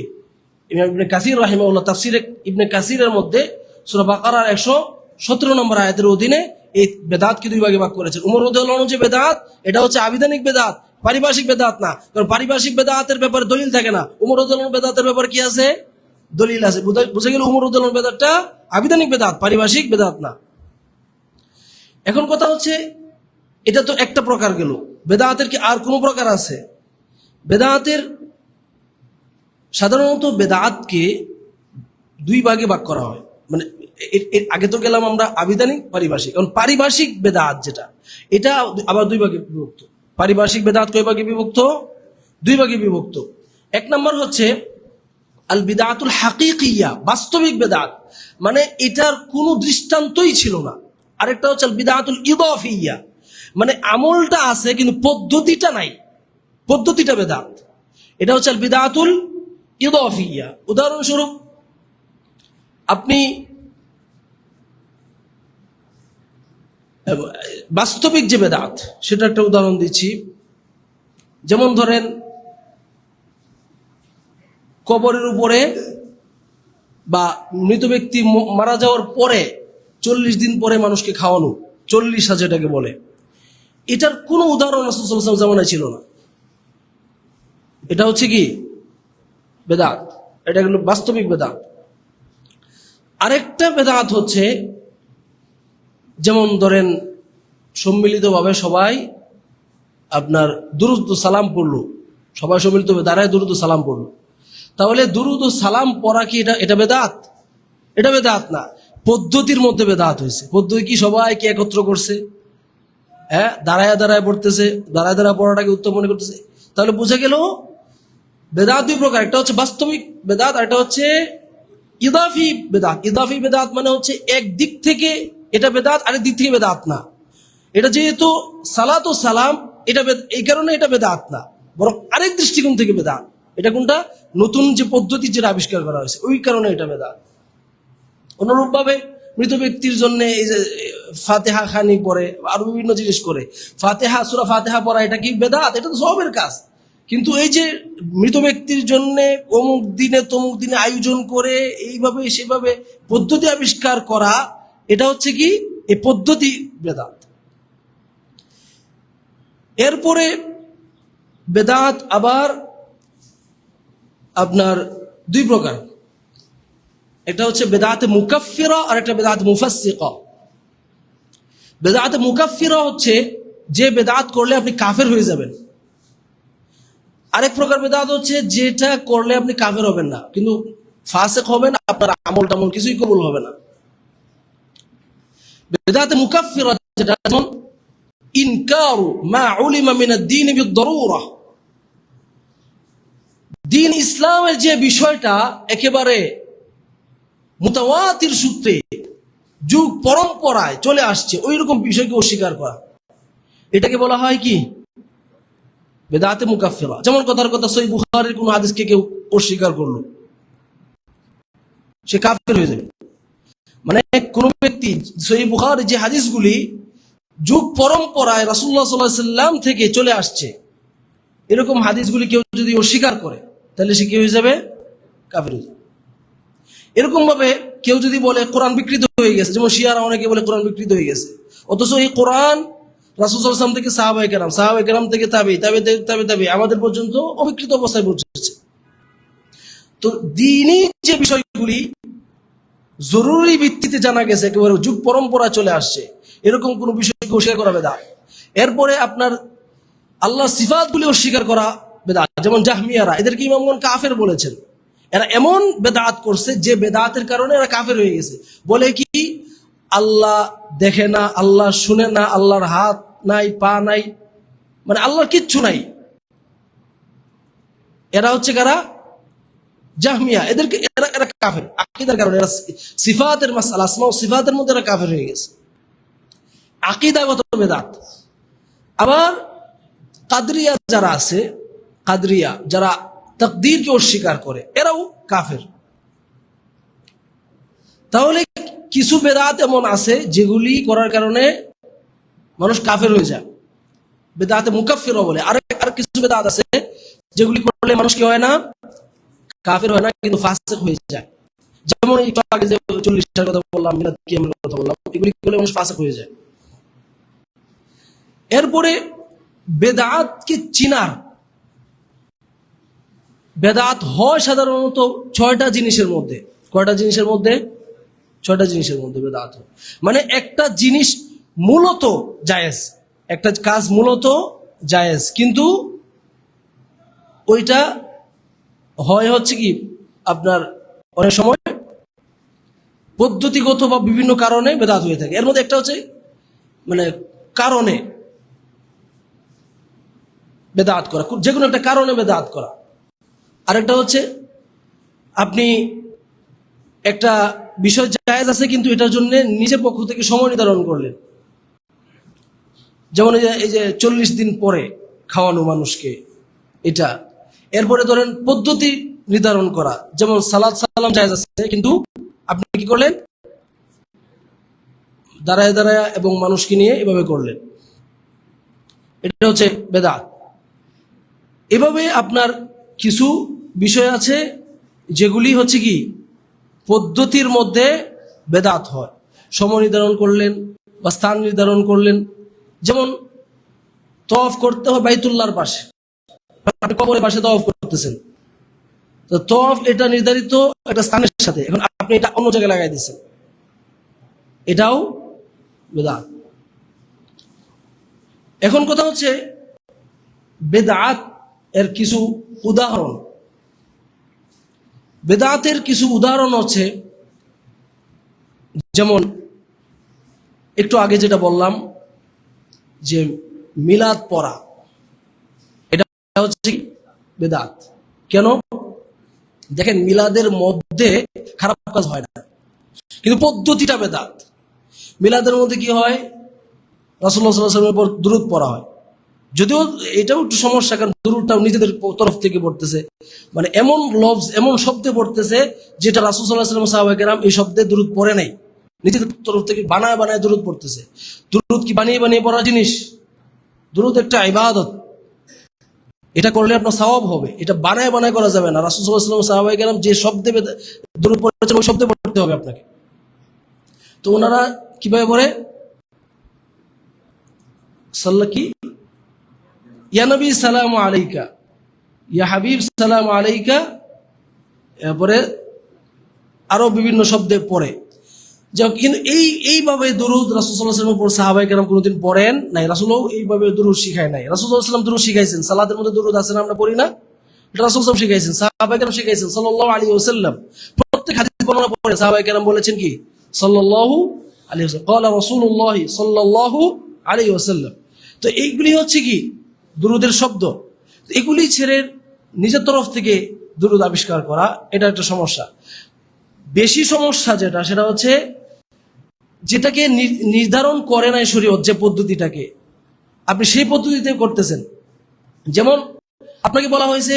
ইমাম ইবনে কাসির রাহিমাহুল্লাহ তাফসীরে ইবনে কাসিরের মধ্যে সূরা বাকারার 117 নম্বর আয়াতের অধীনে এই বেদাতকে দুই ভাগে ভাগ করেছেন। উমর রাদিয়াল্লাহু আনহু যে বেদাত, এটা হচ্ছে আবিধানিক বেদাত, পারিভাষিক বেদাত না। কারণ পারিভাষিক বেদাতের ব্যাপারে দলিল থাকে না। উমর রাদিয়াল্লাহু আনহু বেদাতের ব্যাপারে কি আছে? দলিল আছে। বুঝা গেল উমর রাদিয়াল্লাহু আনহু বেদাতটা আবিধানিক বেদাত, পারিভাষিক বেদাত না। এখন কথা হচ্ছে এটা তো একটা প্রকার গেল। বেদাতের কি আর কোনো প্রকার আছে? বেদাতের সাধারণত বেদাতকে দুই ভাগে ভাগ করা হয়। মানে এর আগে তো গেলাম আমরা আবিধানিক, পারিভাষিক। এখন পারিভাষিক বেদাত যেটা, এটা আবার দুই ভাগে বিভক্ত। পারিভাষিক বেদাত কয় ভাগে বিভক্ত? দুই ভাগে বিভক্ত। এক নম্বর হচ্ছে আল বিদআতুল হাকিকিয়া, বাস্তবিক বেদাত, মানে এটার কোনো দৃষ্টান্তই ছিল না। আরেকটা হচ্ছে আল বিদআতুল ইদাফিয়া, মানে আমলটা আছে কিন্তু পদ্ধতিটা নাই, পদ্ধতিটা বেদাত। এটা হচ্ছে আল বিদআতুল ইদাফিয়া। উদাহরণস্বরূপ আপনি বাস্তবিক যে বেদাত, সেটা একটা উদাহরণ দিচ্ছি। যেমন ধরেন কবরের উপরে বা মৃত ব্যক্তি মারা যাওয়ার পরে 40 দিন পরে মানুষকে খাওয়ানো, 40 যেটাকে বলে, এটার কোনো উদাহরণ রাসূল সাল্লাল্লাহু আলাইহি ওয়াসাল্লাম জামানায় ছিল না। এটা হচ্ছে কি বেদাত, এটা হলো বাস্তবিক বেদাত। আরেকটা বেদাত হচ্ছে যেমন ধরেন সম্মিলিতভাবে সবাই আপনার দুরুদ সালাম পড়লো, সবাই সম্মিলিতভাবে দাঁড়ায় দুরুদ সালাম পড়লো, তাহলে দুরুদ সালাম পড়া কি এটা বেদাত? এটা বেদাত না, পদ্ধতির মধ্যে বেদাত হয়েছে। পদ্ধতি কি সবাইকে একত্র করছে, হ্যাঁ, দাঁড়ায় দাঁড়ায় পড়তেছে, দাঁড়ায় দাঁড়ায় পড়াটাকে উত্তম মনে করতেছে। তাহলে বোঝা গেল বেদাত দুই প্রকার, একটা হচ্ছে বাস্তবিক বেদাত আর একটা হচ্ছে ইদাফি বেদাত। ইদাফি বেদাত মানে হচ্ছে এক দিক থেকে এটা বেদাত, আরেক দিক থেকে বেদাত না। এটা যেহেতু সালাত ও সালাম, এটা এই কারণে এটা বেদাত না, বরং আরেক দৃষ্টিকোণ থেকে বেদাত। এটা কোনটা? নতুন যে পদ্ধতি যেটা আবিষ্কার করা হয়েছে, ওই কারণে এটা বেদাত। অনুরূপ ভাবে মৃত ব্যক্তির জন্য এই যে ফাতিহা খানি পড়ে, আরো বিভিন্ন জিনিস করে, ফাতিহা সূরা ফাতিহা পড়া, এটা কি বেদাত? এটা তো সবের কাজ। কিন্তু এই যে মৃত ব্যক্তির জন্য অমুক দিনে তমুক দিনে আয়োজন করে এইভাবে সেভাবে পদ্ধতি আবিষ্কার করা, এটা হচ্ছে কি এই পদ্ধতি বেদাত। এরপরে বেদাত আবার আপনার দুই প্রকার, একটা হচ্ছে বেদাতে মুকাফফিরা আর একটা বেদাতে মুফাসসিকা। বেদাতে মুকাফফিরা হচ্ছে যে বেদাত করলে আপনি কাফের হয়ে যাবেন। আরেক প্রকার বেদাত হচ্ছে যেটা করলে আপনি কাফের হবেন না, কিন্তু ফাসিক হবেন, আপনার আমল টামল কিছুই কবুল হবে না। বেদাতে মুকাফফিরা যেটা, যেমন ইনকারু মা উলিমা মিন আদ-দীন বিদ-দারুরা, দ্বীন ইসলামের যে বিষয়টা একেবারে মুতাওয়াতির সূত্রে যুগ পরম্পরায় চলে আসছে, ওই রকম বিষয়কে অস্বীকার করা, এটাকে বলা হয় কি? বেদাতে মুকাফফিরা। যেমন কথার কথা, সহিহ বুখারীর কোন হাদিসকে কেউ অস্বীকার করলো, সে কাফের হয়ে যাবে। মানে কোন ব্যক্তি সহিহ বুখারীর যে হাদিসগুলি যুগ পরম্পরায় রাসূলুল্লাহ সাল্লাল্লাহু আলাইহি ওয়াসাল্লাম থেকে চলে আসছে, এরকম হাদিসগুলি কেউ যদি অস্বীকার করে, তাহলে সে কি হয়ে যাবে? কাফের হয়ে যাবে। এরকম ভাবে কেউ যদি বলে কোরআন বিকৃত হয়ে গেছে, যেমন শিয়ারা অনেকে বলে কোরআন বিকৃত হয়ে গেছে, অথচ এই কোরআন রাসূল সাল্লাল্লাহু আলাইহি ওয়াসাল্লাম থেকে সাহাবায়ে কেরাম থেকে তাবে আমাদের পর্যন্ত অবিকৃত অবস্থায় পৌঁছেছে। তো দ্বীনি যে বিষয়গুলি জরুরি ভিত্তিতে জানা গেছে, একেবারে যুগ পরম্পরা চলে আসছে, এরকম কোন বিষয়কে অস্বীকার করা বেদাত। এরপরে আপনার আল্লাহ সিফাতগুলি অস্বীকার করা বেদাত। যেমন জাহমিয়ারা, এদেরকে ইমামগণ কাফের বলেছেন। এরা এমন বেদাত করছে যে বেদাতের কারণে এরা কাফের হয়ে গেছে। বলে কি আল্লাহ দেখে না, আল্লাহ শুনে না, আল্লাহর হাত নাই, পা নাই, মানে আল্লাহর কিচ্ছু নাই। এরা হচ্ছে কারা? জাহমিয়া। এদেরকে এরা কাফের আকীদার কারণে, এরা সিফাতের মাসআলা, আসমা ও সিফাতের মধ্যে এরা কাফের হয়ে গেছে, আকীদাগত বেদাত। আবার কাদরিয়া যারা আছে, কাদরিয়া যারা তাকদীরকে অস্বীকার করে, এরাও কাফের। তাহলে কিছু বেদাত এমন আছে যেগুলি করার কারণে মানুষ কাফের হয়ে যায়, বেদাতে মুকাফফিরা বলে। আর কিছু বেদাত আছে যেগুলি করলে মানুষ কি হয় না? কাফের হয় না, কিন্তু ফাসিক হয়ে যায়। যেমন একটু আগে যে 40টার কথা বললাম, মিলাদ কিয়ামের কথা বললাম, এগুলি করলে মানুষ ফাসিক হয়ে যায়। এরপরে বেদাতকে চিনার, বেদাত হয় সাধারণত 6টা জিনিসের মধ্যে। কয়টা জিনিসের মধ্যে? 6টা জিনিসের মধ্যে বেদাত হয়। মানে একটা জিনিস মূলত জায়েজ, একটা কাজ মূলত জায়েজ, কিন্তু ওইটা হয় হচ্ছে কি আপনার অনেক সময় পদ্ধতিগত বা বিভিন্ন কারণে বেদাত হয়ে থাকে। এর মধ্যে একটা হচ্ছে মানে কারণে বেদাত করা, যে কোনো একটা কারণে বেদাত করা। আরেকটা হচ্ছে আপনি একটা বিষয় জায়েজ আছে, কিন্তু এটার জন্য নিজের পক্ষ থেকে সময় নির্ধারণ করলেন। যেমন এই যে 40 দিন পরে খাওয়ানো মানুষকে, এটা। এরপরে ধরেন পদ্ধতি নির্ধারণ করা, যেমন সালাত সালাম জায়েজ আছে, কিন্তু আপনি কি করলেন? দাঁড়ায় দাঁড়ায় এবং মানুষকে নিয়ে এভাবে করলেন, এটা হচ্ছে বেদাত। এভাবে আপনার কিছু বিষয় আছে যেগুলি হচ্ছে কি পদ্ধতির মধ্যে বেদাত হয়। সময় নির্ধারণ করলেন বা স্থান নির্ধারণ করলেন, যেমন তওয়াফ করতে হয় বাইতুল্লাহর পাশে, আপনি কবরের পাশে তওয়াফ করতেছেন, তো তওয়াফ এটা নির্ধারিত একটা স্থানের সাথে, এখন আপনি এটা অন্য জায়গায় লাগাই দিচ্ছেন, এটাও বেদাত। এখন কথা হচ্ছে বেদাত এর কিছু উদাহরণ। বেদাতের কিছু উদাহরণ হচ্ছে, যেমন একটু আগে যেটা বললাম যে মিলাদ পড়া, এটা হচ্ছে বেদাত। কেন? দেখেন, মিলাদের মধ্যে খারাপ কাজ হয় না, কিন্তু পদ্ধতিটা বেদাত। মিলাদের মধ্যে কি হয়? রাসূলুল্লাহ সাল্লাল্লাহু আলাইহি ওয়াসাল্লামের উপর দুরূদ পড়া হয়, যদিও এটাও একটু সমস্যা, কারণ দুরূদটাও নিজেদের তরফ থেকে পড়তেছে, মানে এমন লফজ, এমন শব্দে পড়তেছে যেটা রাসূল সাল্লাল্লাহু আলাইহি ওয়াসাল্লাম, সাহাবায়ে কেরাম এই শব্দে দুরূদ পড়ে নাই, নিজেদের তরফ থেকে বানায় বানায় দুরূদ পড়তেছে। দুরূদ কি বানিয়ে বানিয়ে পড়া জিনিস? দুরূদ একটা ইবাদত, এটা করলে আপনার সওয়াব হবে, এটা বানায় বানায় করা যাবে না। রাসূল সাল্লাল্লাহু আলাইহি ওয়াসাল্লাম, সাহাবায়ে কেরাম যে শব্দে দুরূদ পড়েছেন, ওই শব্দে পড়তে হবে আপনাকে। তো ওনারা কিভাবে পড়ে? সাল্লা কি, ইয়া নবী সালামু আলাইকা, ইয়া হাবিব সালামু আলাইকা, এরপরে আরো বিভিন্ন শব্দে পড়ে। কিন্তু এইভাবে দুরূদ রাসূল সাল্লাল্লাহু আলাইহি ওয়াসাল্লামের উপর সাহাবায়ে কেরাম কোনোদিন পড়েন নাই, রাসূলও এইভাবে দুরূদ শিখায় নাই। রাসূল সাল্লাল্লাহু আলাইহি ওয়াসাল্লাম দুরূদ শিখাইছেন, সালাতের মধ্যে দুরূদ আছে না, আমরা পড়ি না? এটা রাসূল সাল্লাল্লাহু আলাইহি ওয়াসাল্লাম শিখাইছেন, সাহাবায়ে কেরাম শিখাইছেন সাল্লাল্লাহু আলাইহি ওয়াসাল্লাম। প্রত্যেক হাদিস বর্ণনা পড়ে সাহাবায়ে কেরাম বলেছেন কি সাল্লাল্লাহু আলাইহি ওয়াসাল্লাম, ক্বালা রাসূলুল্লাহ সাল্লাল্লাহু আলাইহি ওয়াসাল্লাম। তো এইগুলি হচ্ছে কি দুরূদের শব্দ। এগুলি ছেড়ে নিজের তরফ থেকে দুরূদ আবিষ্কার করা, এটা একটা সমস্যা। বেশি সমস্যা যেটা, সেটা হচ্ছে যেটাকে নির্ধারণ করে নাই শরীয়ত, যে পদ্ধতিটাকে আপনি সেই পদ্ধতিতে করতেছেন। যেমন আপনাকে বলা হয়েছে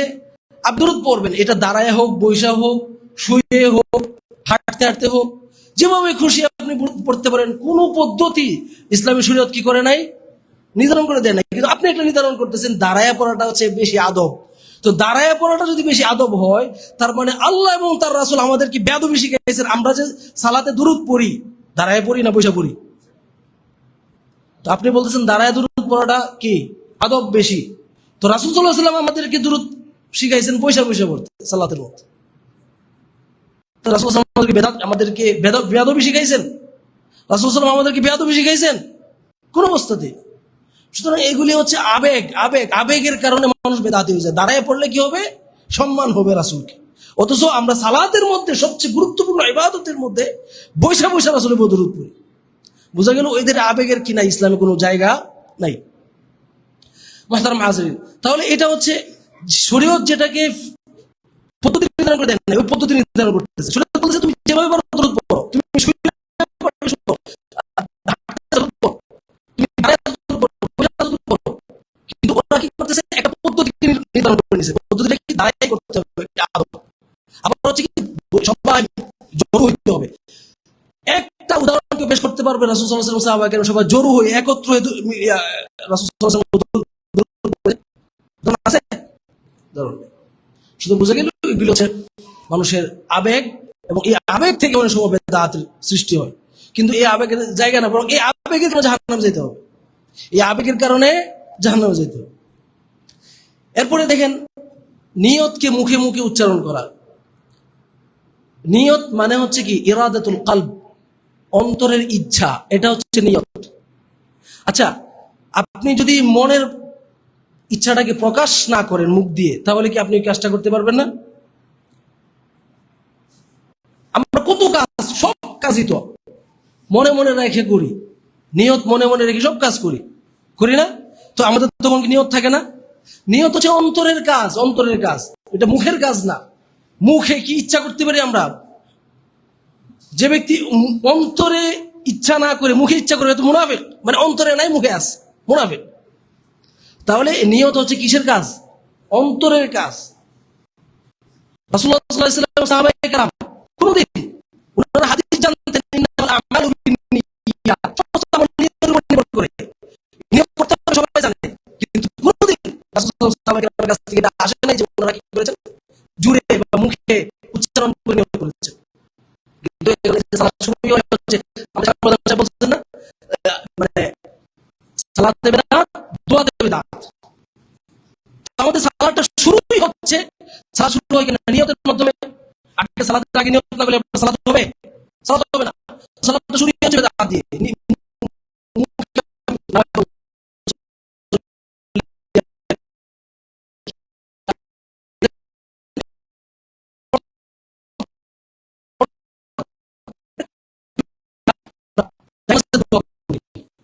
আপনি দুরূদ পড়বেন, এটা দাঁড়ায় হোক, বৈশা হোক, শুয়ে হোক, হাঁটতে হাঁটতে হোক, যেভাবে খুশি আপনি পড়তে পারেন। কোন পদ্ধতি ইসলামী শরীয়ত কি করে নাই, নির্ধারণ করে দেয় নাই। কিন্তু আপনি একটা নির্ধারণ করতেছেন দাঁড়ায় পড়াটা হচ্ছে বেশি আদব। তো দাঁড়ায় পড়াটা যদি বেশি আদব হয়, তার মানে আল্লাহ এবং তার রাসূল আমাদেরকে বেয়াদবি শিখাইছেন। আমরা যে সালাতে দুরূদ পড়ি, দাঁড়ায় পড়ি না বৈশা পড়ি? তো আপনি বলতেছেন দাঁড়ায় দুরূদ পড়াটা কি আদব বেশি। তো রাসূল সাল্লাল্লাহু আলাইহি ওয়াসাল্লাম আমাদেরকে দুরূদ শিখাইছেন বৈশা বৈশা পড়তে সালাতের মধ্যে। তো রাসূল সাল্লাল্লাহু আলাইহি ওয়াসাল্লাম আমাদেরকে বেয়াদবি শিখাইছেন? রাসূল সাল্লাল্লাহু আলাইহি ওয়াসাল্লাম আমাদেরকে বেয়াদবি শিখাইছেন? কোন অবস্থাতে। সুতরাং এগুলি হচ্ছে আবেগের কারণে মানুষ বেদাতি হয়ে যায়। দাঁড়ায় পড়লে কি হবে, সম্মান হবে রাসূলকে। অথচ আমরা সালাতের মধ্যে সবচেয়ে গুরুত্বপূর্ণ ইবাদতের মধ্যে বৈশা বৈশা রাসূলের উপর দুরূদ পড়ি। বোঝা গেল এদের আবেগের কিনা ইসলামে কোনো জায়গা নাই। মুহতারাম হাজিরিন, তাহলে এটা হচ্ছে শরীয়ত যেটাকে পদ্ধতি নির্ধারণ করে দেন না, ওই পদ্ধতি নির্ধারণ করতেছে। শরীয়ত বলতেছে তুমি যেভাবে পারো দুরূদ পড়ো, তুমি শুয়ে পড়ো, কিন্তু ওরা কি করতেছে, একটা পদ্ধতি নির্ধারণ করে নিছে। পদ্ধতিটা কি দাঁড়াই করতে হবে, আবার হচ্ছে কি সবাই জড়ো হইতে হবে। একটা উদাহরণ কেউ পেশ করতে পারবে রাসূল সাল্লাল্লাহু আলাইহি ওয়াসাল্লাম সাহাবায়ে কেরাম সবাই জড়ো হয়ে একত্র হয়ে রাসূল সাল্লাল্লাহু আলাইহি ওয়াসাল্লাম আছে ধরুন। শুধু বুঝে গেল এগুলো হচ্ছে মানুষের আবেগ, এবং এই আবেগ থেকে অনেক সময় বেদাতের সৃষ্টি হয়। কিন্তু এই আবেগের জায়গা না, বরং এই আবেগের কারণে জাহান্নামে যেতে হবে, এই আবেগের কারণে জাহান্নামে যেতে হবে। এরপরে দেখেন নিয়তকে মুখে মুখে উচ্চারণ করা। নিয়ত মানে হচ্ছে কি ইরাদাতুল কলব, অন্তরের ইচ্ছা, এটা হচ্ছে নিয়ত। আচ্ছা, আপনি যদি মনের ইচ্ছাটাকে প্রকাশ না করেন মুখ দিয়ে, তাহলে কি আপনি এই কাজটা করতে পারবেন না? আমরা কত কাজ, সব কাজই তো মনে মনে রেখে করি, নিয়ত মনে মনে রেখে সব কাজ করি না? তো আমাদের তখন কি নিয়ত থাকে না? নিয়ত হচ্ছে অন্তরের কাজ, অন্তরের কাজ, এটা মুখের কাজ না। মুখে কি ইচ্ছা করতে পারি আমরা? যে ব্যক্তি অন্তরে ইচ্ছা না করে মুখে ইচ্ছা করে, তো মুনাফিক, মানে অন্তরে নাই মুখে আছে, মুনাফিক। তাহলে নিয়ত হচ্ছে কিসের কাজ? অন্তরের কাজ। রাসূলুল্লাহ সাল্লাল্লাহু আলাইহি ওয়াসাল্লাম সাহাবায়ে কেরাম কোনদিন ওনারা হাদিস জানতেন, ইন্নামাল আমালু বিন্নিয়াত, সমস্ত আমল নিয়তের উপর নির্ভর করে। নিয়ত করতে হবে সবাই জানে, কিন্তু কোনদিন রাসূলুল্লাহ সাহাবায়ে কেরামের কাছ থেকে এটা আসে নাই যে ওনারা কি করেছেন, জুরে বা মুখে উচ্চারণ করে নিয়ত করেছেন। কিন্তু এখানে সালাত শুরু হচ্ছে, আমরা প্রধান বলছেন না, মানে সালাতে বিদআত, দোয়াতে বিদআত। আমাদের সালাতটা শুরুই হচ্ছে, সালাত শুরু হয় কিনা নিয়তের মাধ্যমে। আগে সালাতের আগে নিয়ত না করলে সালাত হবে? সালাত হবে না। সালাতটা শুরু হচ্ছে বিদআত দিয়ে।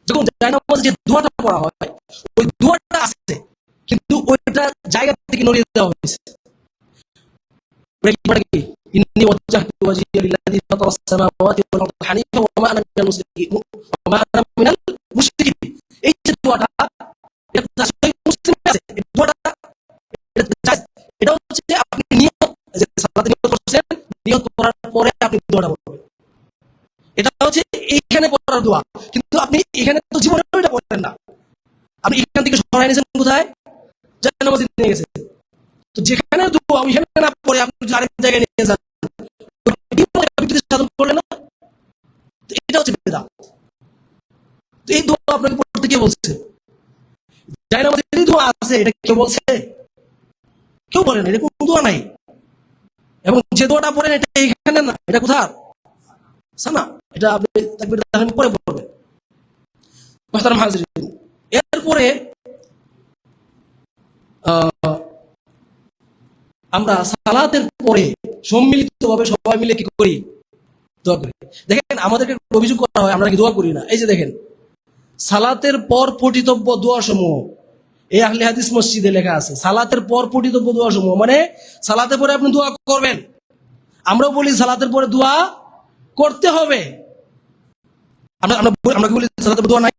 যখন জায়নামাজে যে দোয়াটা পড়া হয়, ওই দোয়াটা আছে, কিন্তু ওইটা জায়গা থেকে নড়িয়ে দেওয়া হয়েছে। ইন্নী ওয়াজ্জাহতু ওয়াজহিয়া লিল্লাযী ফাতারাস সামাওয়াতি ওয়াল আরদি হানিফা ওয়া মা আনা মিনাল মুশরিকিন। এই যে দোয়াটা, এটা সহিহ মুসলিমে আছে। এই দোয়াটা এটা হচ্ছে আপনি নিয়ত, যে সালাতে নিয়ত করছেন, নিয়ত করার পরে আপনি দোয়াটা পড়বেন। এটা হচ্ছে এইখানে পড়ার দোয়া, কিন্তু আপনি এখানে তো জীবনে এটা পড়েন না। আপনি এখান থেকে সরাই নিয়েছেন কোথায়? জায়নামাজে নিয়ে গেছেন। তো যেখানে দোয়া ওইখানে না পড়ে আপনি আরেক জায়গায় নিয়ে যান, সাধন করলেন না। তো এটা হচ্ছে বিদআত। তো এই দোয়া আপনাকে পড়তে কে বলছে? জায়নামাজে যে দোয়া আছে, এটা কেউ বলছে? কেউ বলে না, এটা কোনো দোয়া নাই। এবং যে দোয়াটা পড়েন এটা এইখানে না, এটা কোথার সানা, এটা আপনি তাকবীর তাহরিম পরে পড়বেন। মুহতারাম হাজিরিন, এরপরে আমরা সালাতের পরে সম্মিলিতভাবে সবাই মিলে কি করি? দোয়া করি। দেখেন আমাদেরকে অভিযোগ করা হয় আমরা কি দোয়া করি না। এই যে দেখেন সালাতের পর পঠিতব্য দোয়া সমূহ, এই আহলে হাদিস মসজিদে লেখা আছে সালাতের পর পঠিতব্য দোয়া সমূহ, মানে সালাতের পরে আপনি দোয়া করবেন। আমরাও বলি সালাতের পরে দোয়া করতে হবে। আমরা কি বলি সালাতের পরে দোয়া নাই?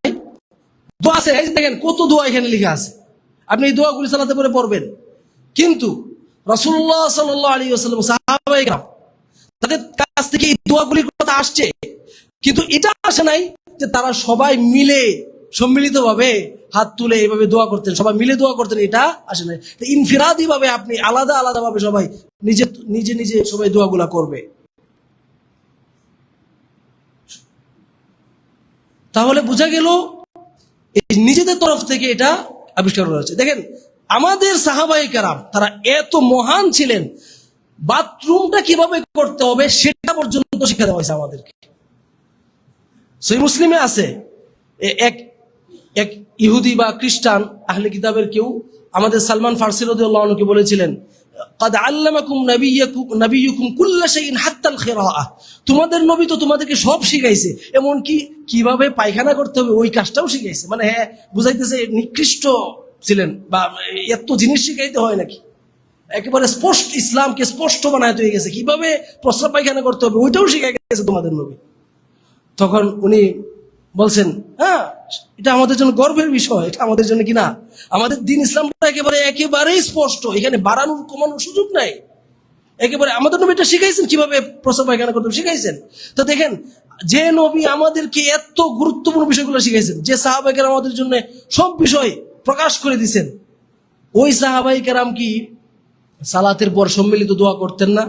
দোয়া আছে, এই যে দেখেন কত দোয়া এখানে লেখা আছে, আপনি এই দোয়াগুলি সালাতের পরে পড়বেন। কিন্তু রাসূলুল্লাহ সাল্লাল্লাহু আলাইহি ওয়াসাল্লাম, সাহাবায়ে কেরাম, তাদের কাছ থেকে এই দোয়াগুলির কথা আসছে, কিন্তু এটা আসে নাই যে তারা সবাই মিলে সম্মিলিতভাবে হাত তুলে এইভাবে দোয়া করতেন, সবাই মিলে দোয়া করতেন, এটা আসে নাই। ইনফিরাদি ভাবে আপনি আলাদা আলাদা ভাবে সবাই নিজে নিজে নিজে সবাই দোয়াগুলা করবে। তাহলে বোঝা গেল এই নিজেদের তরফ থেকে এটা আবিষ্কার করা হয়েছে। দেখেন আমাদের সাহাবায়ে কেরাম তারা এত মহান ছিলেন, বাথরুমটা কিভাবে করতে হবে সেটা পর্যন্ত শিক্ষা দেওয়া হয়েছে আমাদেরকে। সহিহ মুসলিমে আছে এক এক ইহুদি বা খ্রিস্টান আহলে কিতাবের কেউ আমাদের সালমান ফারসি রাদিয়াল্লাহু আনহুকে বলেছিলেন, قد علمكم نبيكم كل شيء حتى القراءة, তোমাদের নবী তো তোমাদেরকে সব শিখাইছে, এমন কি কিভাবে পায়খানা করতে হবে ওই কাজটাও শিখাইছে। মানে হ্যাঁ বুঝাইতেছে নিকৃষ্ট ছিলেন, বা এত জিনিস শিখাইতে হয় নাকি, একেবারে স্পষ্ট ইসলামকে স্পষ্ট বানায় হয়ে গেছে, কিভাবে প্রস্রাব পায়খানা করতে হবে ওইটাও শিখাই গেছে তোমাদের নবী। তখন উনি বলছেন, হ্যাঁ এটা আমাদের জন্য গর্বের বিষয়, এটা আমাদের জন্য কিনা আমাদের দিন ইসলামটা একেবারেই স্পষ্ট, এখানে বাড়ানোর কমানোর সুযোগ নাই, একেবারে আমাদের নবী এটা শিখাইছেন, কিভাবে প্রস্রাব পায়খানা করতে শিখাইছেন। তো দেখেন যে নবী আমাদেরকে এত গুরুত্বপূর্ণ বিষয়গুলো শিখাইছেন, যে সাহাবায়ে কেরাম আমাদের জন্য সব বিষয় প্রকাশ করে দিয়েছেন, ওই সাহাবায়ে কেরাম কি সালাতের পর সম্মিলিত দোয়া করতেন না?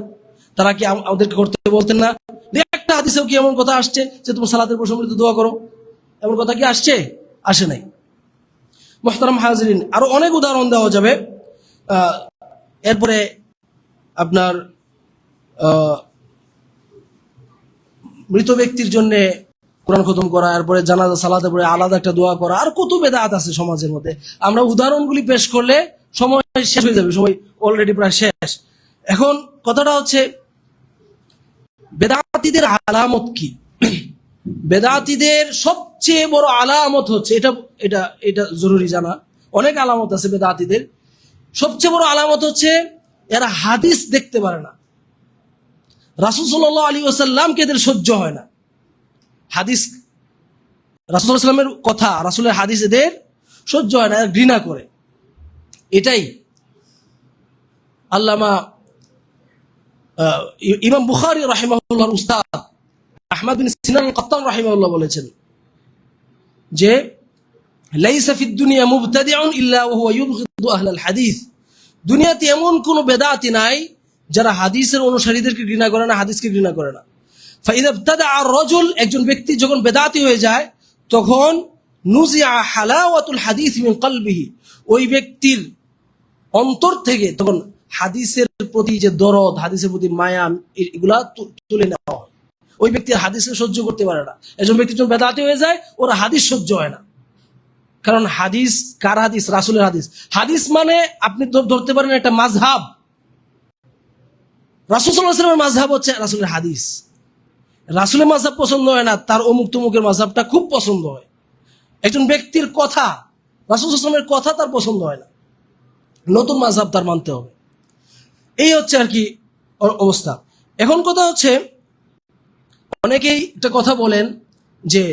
তারা কি আমাদেরকে করতে বলতেন না? একটা হাদিসেও কি এমন কথা আসছে যে তুমি সালাতের পর সম্মিলিত দোয়া করো, এমন কথা কি আসছে? আসে নাই। মুহতারাম হাজিরিন, আরো অনেক উদাহরণ দেওয়া যাবে। এরপরে আপনার মৃত ব্যক্তির জন্য কোরআন খতম করা, এরপরে জানাজা সালাতে পরে আলাদা একটা দোয়া করা, আর কত বেদাত আছে সমাজের মধ্যে। আমরা উদাহরণগুলি পেশ করলে সময় শেষ হয়ে যাবে, সময় অলরেডি প্রায় শেষ। এখন কথাটা হচ্ছে বেদাতীদের আলামত কি? বেদাতীদের সবচেয়ে বড় আলামত হচ্ছে, এটা এটা এটা জরুরি জানা, অনেক আলামত আছে বেদাতীদের। সবচেয়ে বড় আলামত হচ্ছে এরা হাদিস দেখতে পারে না। রাসূল সাল্লাল্লাহু আলাইহি ওয়াসাল্লামকে এদের সহ্য হয় না। হাদিস, রাসূল সাল্লাল্লাহু আলাইহি ওয়াসাল্লামের কথা, রাসূলের হাদিস এদের সহ্য হয় না, ঘৃণা করে। এটাই আল্লামা ইমাম বুখারী রাহিমাহুল্লাহর উস্তাদ আহমদ বিন সিনান আল-কাত্তান রাহিমাহুল্লাহ বলেছেন যে লাইসা ফিদ দুনিয়া মুবতাদিউন ইল্লা ওয়া হুয়া ইউবগিদু আহলাল হাদিস, দুনিয়াতে এমন কোন বেদাতি নাই যারা হাদিসের অনুসারীদেরকে ঘৃণা করে না, হাদিসকে ঘৃণা করে না। ফাইদা ইবতাদা আর-রাজুল, একজন ব্যক্তি যখন বেদাতি হয়ে যায় তখন নুজিআ হালাওয়াতুল হাদিস মিন কলবিহি, ওই ব্যক্তির অন্তর থেকে তখন হাদিসের প্রতি যে দরদ, হাদিসের প্রতি মায়া, এগুলা তুলে নেওয়া হয়। ওই ব্যক্তি হাদিসকে সহ্য করতে পারে না। একজন ব্যক্তি যখন বেদাতি হয়ে যায় ওরা হাদিস সহ্য হয় না, কারণ হাদিস কার হাদিস? রাসূলের হাদিস। হাদিস মানে আপনি ধরতে পারেন একটা মাযহাব, রাসূল সাল্লাল্লাহু আলাইহি ওয়াসাল্লামের মাযহাব হচ্ছে রাসূলের হাদিস। রাসূলের মাযহাব পছন্দ হয় না, তার অমুক তমুকের মাযহাবটা খুব পছন্দ হয়। একজন ব্যক্তির কথা, রাসূল সাল্লাল্লাহু আলাইহি ওয়াসাল্লামের কথা তার পছন্দ হয় না, নতুন মাযহাব তার মানতে হবে। এই হচ্ছে আর কি অবস্থা। এখন কথা হচ্ছে অনেকেই একটা কথা বলেন যে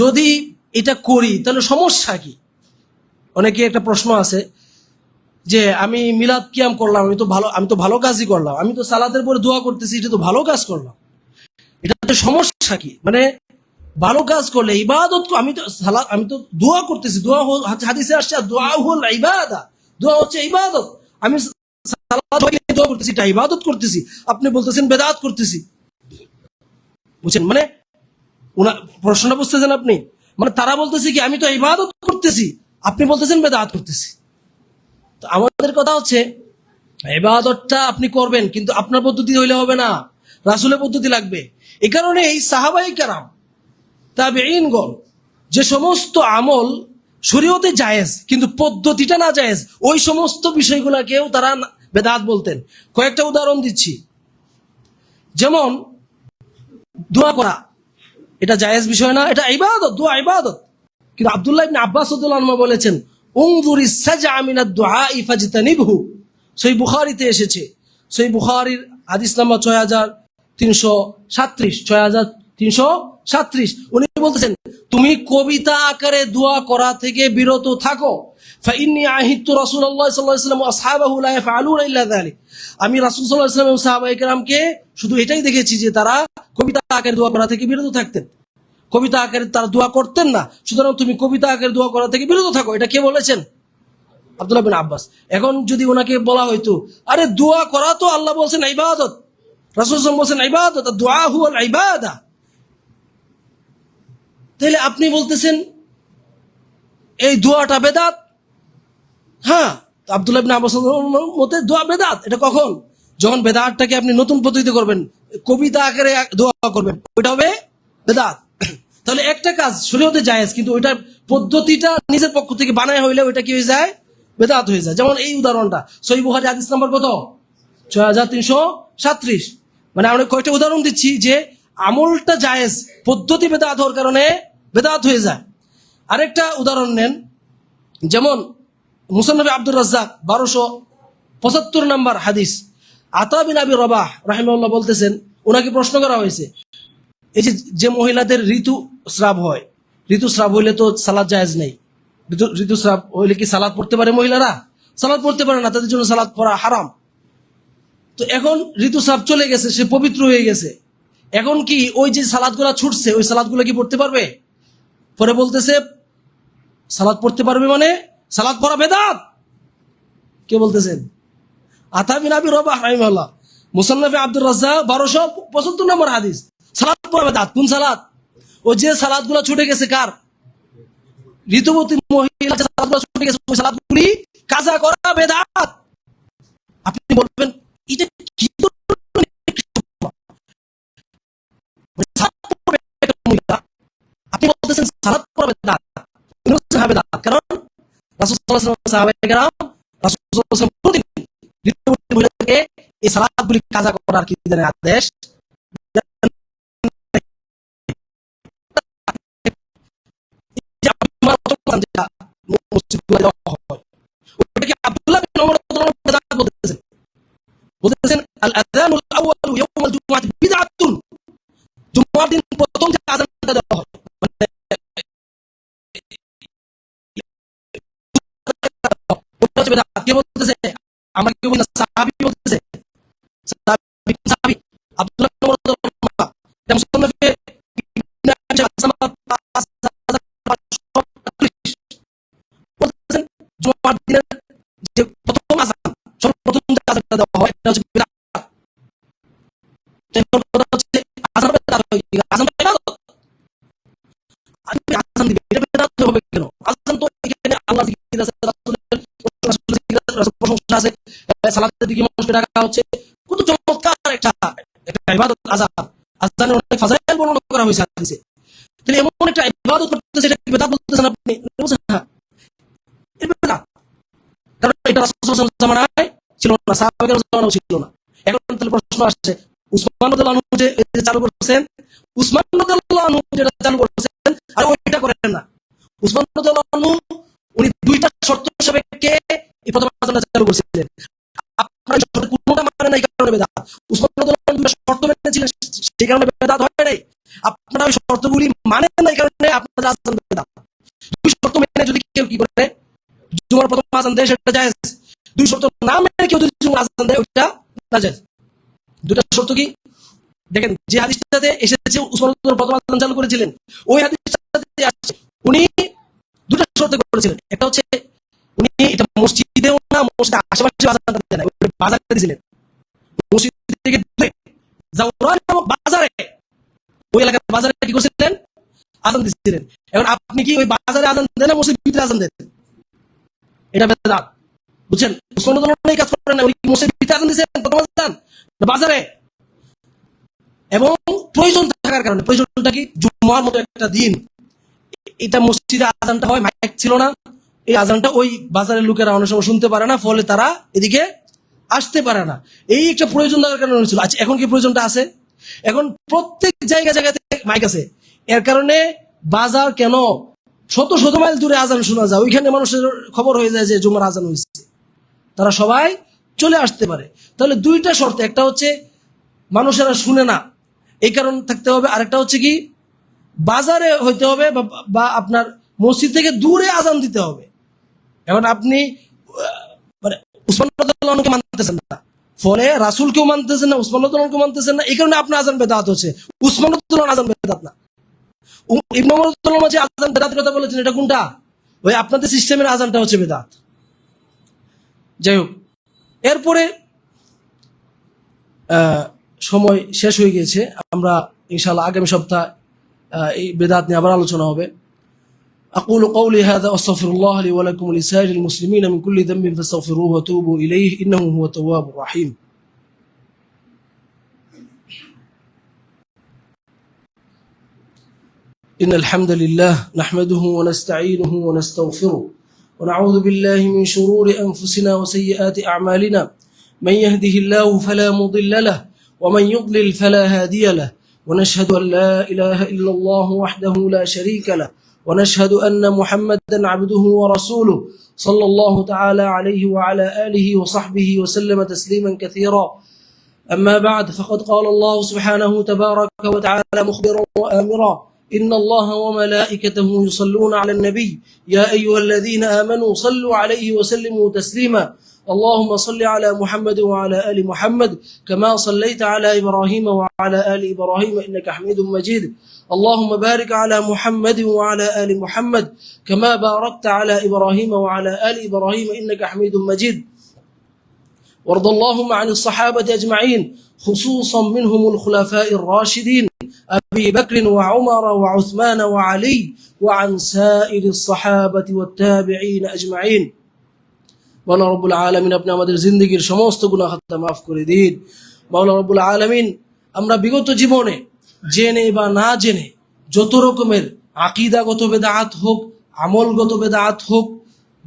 যদি এটা করি তাহলে সমস্যা কি? অনেকে একটা প্রশ্ন আছে যে আমি মিলাদ কিয়াম করলাম, আমি তো ভালো কাজই করলাম, আমি তো সালাতের পরে দোয়া করতেছি, এটা তো ভালো কাজ করলাম, এটাতে সমস্যা কি? মানে ভালো কাজ করলে ইবাদত, আমি তো দোয়া করতেছি, দোয়া হাদিসে আসছে দোয়া হল ইবাদা, দোয়া হচ্ছে ইবাদত, আমি দোয়া করতেছি, এটা ইবাদত করতেছি, আপনি বলতেছেন বেদাত করতেছি। বুঝছেন? মানে প্রশ্নটা বুঝতেছেন আপনি? মানে তারা বলতেছে কি আমি তো ইবাদত করতেছি, আপনি বলতেছেন বেদাত করতেছি। তো আমাদের কথা হচ্ছে ইবাদতটা আপনি করবেন, কিন্তু আপনার পদ্ধতি হইলে হবে না, রাসূলের পদ্ধতি লাগবে। এই কারণে এই সাহাবায়ে কেরাম, তাবেঈনগণ যে সমস্ত আমল শরীয়তে জায়েজ কিন্তু পদ্ধতিটা না জায়েজ, ওই সমস্ত বিষয়গুলোকেও তারা বেদাত বলতেন। কয়েকটা উদাহরণ দিচ্ছি। যেমন দোয়া করা, এটা জায়েজ বিষয় না, এটা ইবাদত, দোয়া ইবাদত। কিন্তু আব্দুল্লাহ ইবনে আব্বাস রাদিয়াল্লাহু আনহু বলেছেন, উনজুরিস সাজআ মিনাদ দুআই ফাজতানিবহু। সহিহ বুখারীতে এসেছে, সহিহ বুখারীর হাদিস নাম্বার 6337, উনি বলতেছেন, তুমি কবিতা আকারে দোয়া করা থেকে বিরত থাকো। ফাইন্নী আহিদতু রাসূলুল্লাহ সাল্লাল্লাহু আলাইহি ওয়াসাল্লাম ওয়া আসহাবাহু লা ইয়াফআলুনা ইল্লা যালিক। আমি রাসূল সাল্লাল্লাহু আলাইহি ওয়াসাল্লাম এবং সাহাবায়ে কেরামকে শুধু এটাই দেখেছি যে তারা কবিতা আকারে দোয়া করা থেকে বিরত থাকতেন, কবিতা আকারে তারা দোয়া করতেন না। সুতরাং তুমি কবিতা আকারে দোয়া করা থেকে বিরত থাকো। এটা কে বলেছেন? আব্দুল্লাহ বিন আব্বাস। এখন যদি ওনাকে বলা হইতো, আরে দোয়া করা তো আল্লাহ বলছেন ইবাদত, রাসূল সাল্লাল্লাহু আলাইহি ওয়াসাল্লাম বলছেন ইবাদত, আর দোয়া হুয়াল ইবাদা, তাহলে আপনি বলতেছেন এই দোয়াটা বেদাত। হ্যাঁ, আব্দুল্লাহ ইবনে আব্বাস মতে দোয়া বেদাত। এটা কখন? যখন বেদাতটাকে আপনি নতুন পদ্ধতিতে করবেন, কবিতা আকারে দোয়া করবেন, ওইটা হবে বেদাত। তাহলে একটা কাজ শরীয়তে জায়েজ, কিন্তু ওইটার পদ্ধতিটা নিজের পক্ষ থেকে বানায় হইলে ওইটা কি হয়ে যায়? বেদাত হয়ে যায়। যেমন এই উদাহরণটা সহিহ বুখারী হাদিস নাম্বার কত? 6337। মানে আমরা কয়েকটা উদাহরণ দিচ্ছি যে আমলটা জায়েজ, পদ্ধতি বেদাত হওয়ার কারণে বেদাত হয়ে যায়। আরেকটা উদাহরণ নেন, যেমন মুসান্নাফে আব্দুর রাজ্জাক 1275 নম্বর হাদিস। আতা বিন আবি রবাহ রাহিমাহুল্লাহ বলতেছেন, ওনাকে প্রশ্ন করা হয়েছে, এই যে মহিলাদের ঋতুস্রাব হয়, ঋতুস্রাব হইলে তো সালাত জায়েজ নেই, ঋতুস্রাব হইলে কি সালাত পড়তে পারে মহিলারা? সালাত পড়তে পারে না, তাদের জন্য সালাত পড়া হারাম। তো এখন ঋতুস্রাব চলে গেছে, সে পবিত্র হয়ে গেছে, এখন কি ওই যে সালাতগুলা ছুটছে ওই সালাতগুলো কি পড়তে পারবে? পরে বলতেছে সালাত পড়তে পারবে মানে সালাত পড়া বেদাত। কে বলতেছেন? আতা বিন আবি রবাহ রাহিমাহুল্লাহ, মুসান্নাফে আব্দুর রাজ্জাক 1275 নম্বর হাদিস। সালাত পড়া বেদাত। কোন সালাত? ও যে সালাতগুলো ছুটে গেছে, কার? ঋতুবতী মহিলা যে সালাতগুলো ছুটে গেছে, ওই সালাতগুলি কাজা করা বেদাত। আপনি বলবেন এটা কি আপনি বলতেছেন সালাত পড়া বেদাত, কারণ রাসূল সাল্লাল্লাহু আলাইহি ওয়াসাল্লাম সাহাবায়ে কেরাম রাসূল সাল্লাল্লাহু আলাইহি ওয়াসাল্লাম প্রতিদিন ঋতুবতী মহিলাকে এই সালাতগুলি কাজা করার কি দেন আদেশ। আব্দুল্লাহ বিন ওমর বলতেছেন, আল আযানুল আউয়ালু ইয়াউমাল জুমআতি বিদআতুন, জুমার দিন প্রথম যে আযানটা দেওয়া হয়, কে বলতেছে? আমাকে কেউ সাহাবী বলতেছে, সাহাবী আব্দুল্লাহ বিন ওমর রাদিয়াল্লাহু আনহু, মুসন্নাফে ইবনে আবি বলতেছেন জুমার দিনের যে প্রথম আযান, সর্বপ্রথম যে আযানটা দেওয়া হয় এটা হচ্ছে বিদআত। কথা হচ্ছে আযান বেদাত হয়, আযান ইবাদত। আযান দিবে, এটা বেদাত হবে কেন? আযান তো এখানে আল্লাহ জিকির আছে, রাসূলের প্রশংসা আছে, সালাতের দিকে মানুষকে ডাকা হচ্ছে, কত চমৎকার একটা ইবাদত আযান। আযানের অনেক ফাজাইল বর্ণনা করা হয়েছে হাদিসে। তাহলে এমন একটা ইবাদত করতেছে, এটা বেদাত বলতেছেন আপনি? বলছেন না, এটা বেদাত। কারণ এটা রাসূল সাল্লাল্লাহু আলাইহি ওয়াসাল্লামের জামানায় ছিল না, সাহাবাদের জামানায় ছিল না। এখন তাহলে প্রশ্ন আসছে, উসমান রাদিয়াল্লাহু আনহু যে চালু করেছেন, উসমান রাদিয়াল্লাহু আনহু যেটা চালু করেছেন আর ওইটা করেন না। উসমান রাদিয়াল্লাহু আনহু উনি দুইটা শর্ত সাপেক্ষে এই প্রথম আযানটা চালু করেছিলেন। আপনারা শর্ত কোনটা মানেন না, এই কারণে বেদাত। উসমান রাদিয়াল্লাহু আনহু দুইটা শর্ত মেনেছিলেন, সেই কারণে বেদাত হয় নাই। আপনারা ওই শর্তগুলি মানেন না, এই কারণে আপনাদের আযান বেদাত। দুই শর্ত মেনে যদি কেউ কি করে জুমার প্রথম আযান দেয় সেটা জায়েজ, দুই শর্ত না মেনে কেউ যদি জুমার আযান দেয় ওটা নাজায়েজ। দুইটা শর্ত কি দেখেন, যে হাদিসটাতে এসেছে উসমান রাদিয়াল্লাহু প্রথম আযান চালু করেছিলেন, ওই হাদিসটাতে আসছে উনি দুটো শর্ত করেছিলেন। একটা হচ্ছে উনি এটা মসজিদেও না, মসজিদের আশেপাশে আযানটা দেন না, ওই বাজারে দিয়েছিলেন, মসজিদ থেকে দূরে জাওরান নামক বাজারে, ওই এলাকার বাজারে কি করেছিলেন? আযান দিয়েছিলেন। এখন আপনি কি ওই বাজারে আযান দেন না মসজিদের ভিতরে আযান দেন? এটা বেদাত। বুঝছেন? উসমান রাদিয়াল্লাহু এই কাজ করেন না, উনি মসজিদে আযান দিয়েছেন প্রথম আযান না বাজারে? এবং প্রয়োজন থাকার কারণে, প্রয়োজনটা কি? জুমার মতো একটা দিন, এটা মসজিদে আযানটা হয়, মাইক ছিল না, এই আযানটা ওই বাজারের লোকেরা অনেক সময় শুনতে পারে না, ফলে তারা এদিকে আসতে পারে না। এই একটা প্রয়োজন থাকার কারণে হয়েছিল। আচ্ছা, এখন কি প্রয়োজনটা আছে? এখন প্রত্যেক জায়গাতে মাইক আছে। এর কারণে বাজার কেন শত শত মাইল দূরে আজান শোনা যায়, ওইখানে মানুষের খবর হয়ে যায় যে জুমার আজান হয়েছে, তারা সবাই চলে আসতে পারে। তাহলে দুইটা শর্ত, একটা হচ্ছে মানুষেরা শুনে না এই কারণ থাকতে হবে, আরেকটা হচ্ছে কি বাজারে হইতে হবে বা আপনার মসজিদ থেকে দূরে আজান দিতে হবে। এখন আপনি মানে উসমান রাদিয়াল্লাহু আনহুকে মানতেছেন না, ফলে রাসূলকেও মানতেছেন না, উসমান রাদিয়াল্লাহু আনহুকে মানতেছেন না, এই কারণে আপনার আজান বেদাত হচ্ছে। উসমান রাদিয়াল্লাহু আনহু আজান বেদাত না। ইবনে ওমর রাদিয়াল্লাহু আনহু যে আজান বেদাতের কথা বলেছেন, এটা কোনটা? ওই আপনাদের সিস্টেমের আজানটা হচ্ছে বেদাত। যাই হোক, এরপরে সময় শেষ হয়ে গেছে, আমরা ইনশাআল্লাহ আগামী সপ্তাহে এই বেদাত নিয়ে আবার আলোচনা হবে। أقول قولي هذا أستغفر الله لي ولكم ولسائر المسلمين من كل ذنب فاستغفروه وتوبوا إليه إنه هو التواب الرحيم. إن الحمد لله نحمده ونستعينه ونستغفره ونعوذ بالله من شرور أنفسنا وسيئات أعمالنا. من يهده الله فلا مضل له ومن يضلل فلا هادي له. ونشهد أن لا إله إلا الله وحده لا شريك له. ونشهد أن محمدا عبده ورسوله صلى الله تعالى عليه وعلى آله وصحبه وسلم تسليما كثيرا. أما بعد، فقد قال الله سبحانه تبارك وتعالى مخبرا وآمرا: إن الله وملائكته يصلون على النبي يا أيها الذين آمنوا صلوا عليه وسلموا تسليما. اللهم صل على محمد وعلى آل محمد كما صليت على إبراهيم وعلى آل إبراهيم إنك حميد مجيد. اللهم بارك على محمد وعلى آل محمد كما باركت على إبراهيم وعلى آل إبراهيم إنك حميد مجيد. وارض اللهم عن الصحابة أجمعين، خصوصا منهم الخلفاء الراشدين أبي بكر وعمر وعثمان وعلي وعن سائر الصحابة والتابعين أجمعين. মাওলানা রব্বুল আলামিন আপনি আমাদের জিন্দেগীর সমস্ত গুনাহ খাতা মাফ করে দিন। মাওলানা রব্বুল আলামিন, আমরা বিগত জীবনে জেনে বা না জেনে যত রকমের আকীদাগত বেদাত হোক, আমলগত বেদাত হোক,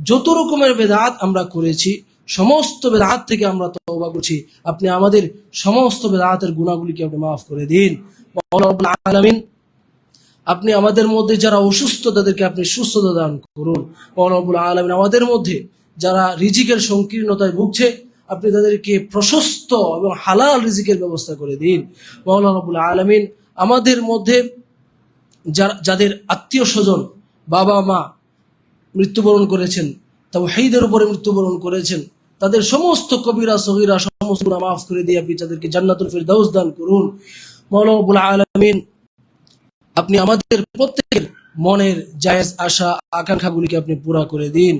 যত রকমের বেদাত আমরা করেছি, সমস্ত বেদাত থেকে আমরা তওবা করছি। আপনি আমাদের সমস্ত বেদাতের গুনাহগুলিকে আপনি মাফ করে দিন। মাওলানা রব্বুল আলামিন, আপনি আমাদের মধ্যে যারা অসুস্থ তাদেরকে আপনি সুস্থতা দান করুন। মাওলানা রব্বুল আলামিন, আমাদের মধ্যে যারা রিজিকের সংকীর্ণতায় ভুগছে, আপনি তাদেরকে প্রশস্ত এবং হালাল রিজিকের ব্যবস্থা করে দিন। মাওলানা রব্বুল আলামিন, আমাদের মধ্যে যাদের আত্মীয় স্বজন, বাবা মা মৃত্যুবরণ করেছেন, তাওহীদের উপরে মৃত্যুবরণ করেছেন, তাদের সমস্ত কবিরা সগীরা সমস্ত গুনাহ মাফ করে দিয়ে আপনি তাদেরকে জান্নাতুল ফিরদাউস দান করুন। মাওলানা রব্বুল আলামিন, আপনি আমাদের প্রত্যেকের মনের জায়েজ আশা আকাঙ্ক্ষাগুলিকে আপনি পুরা করে দিন।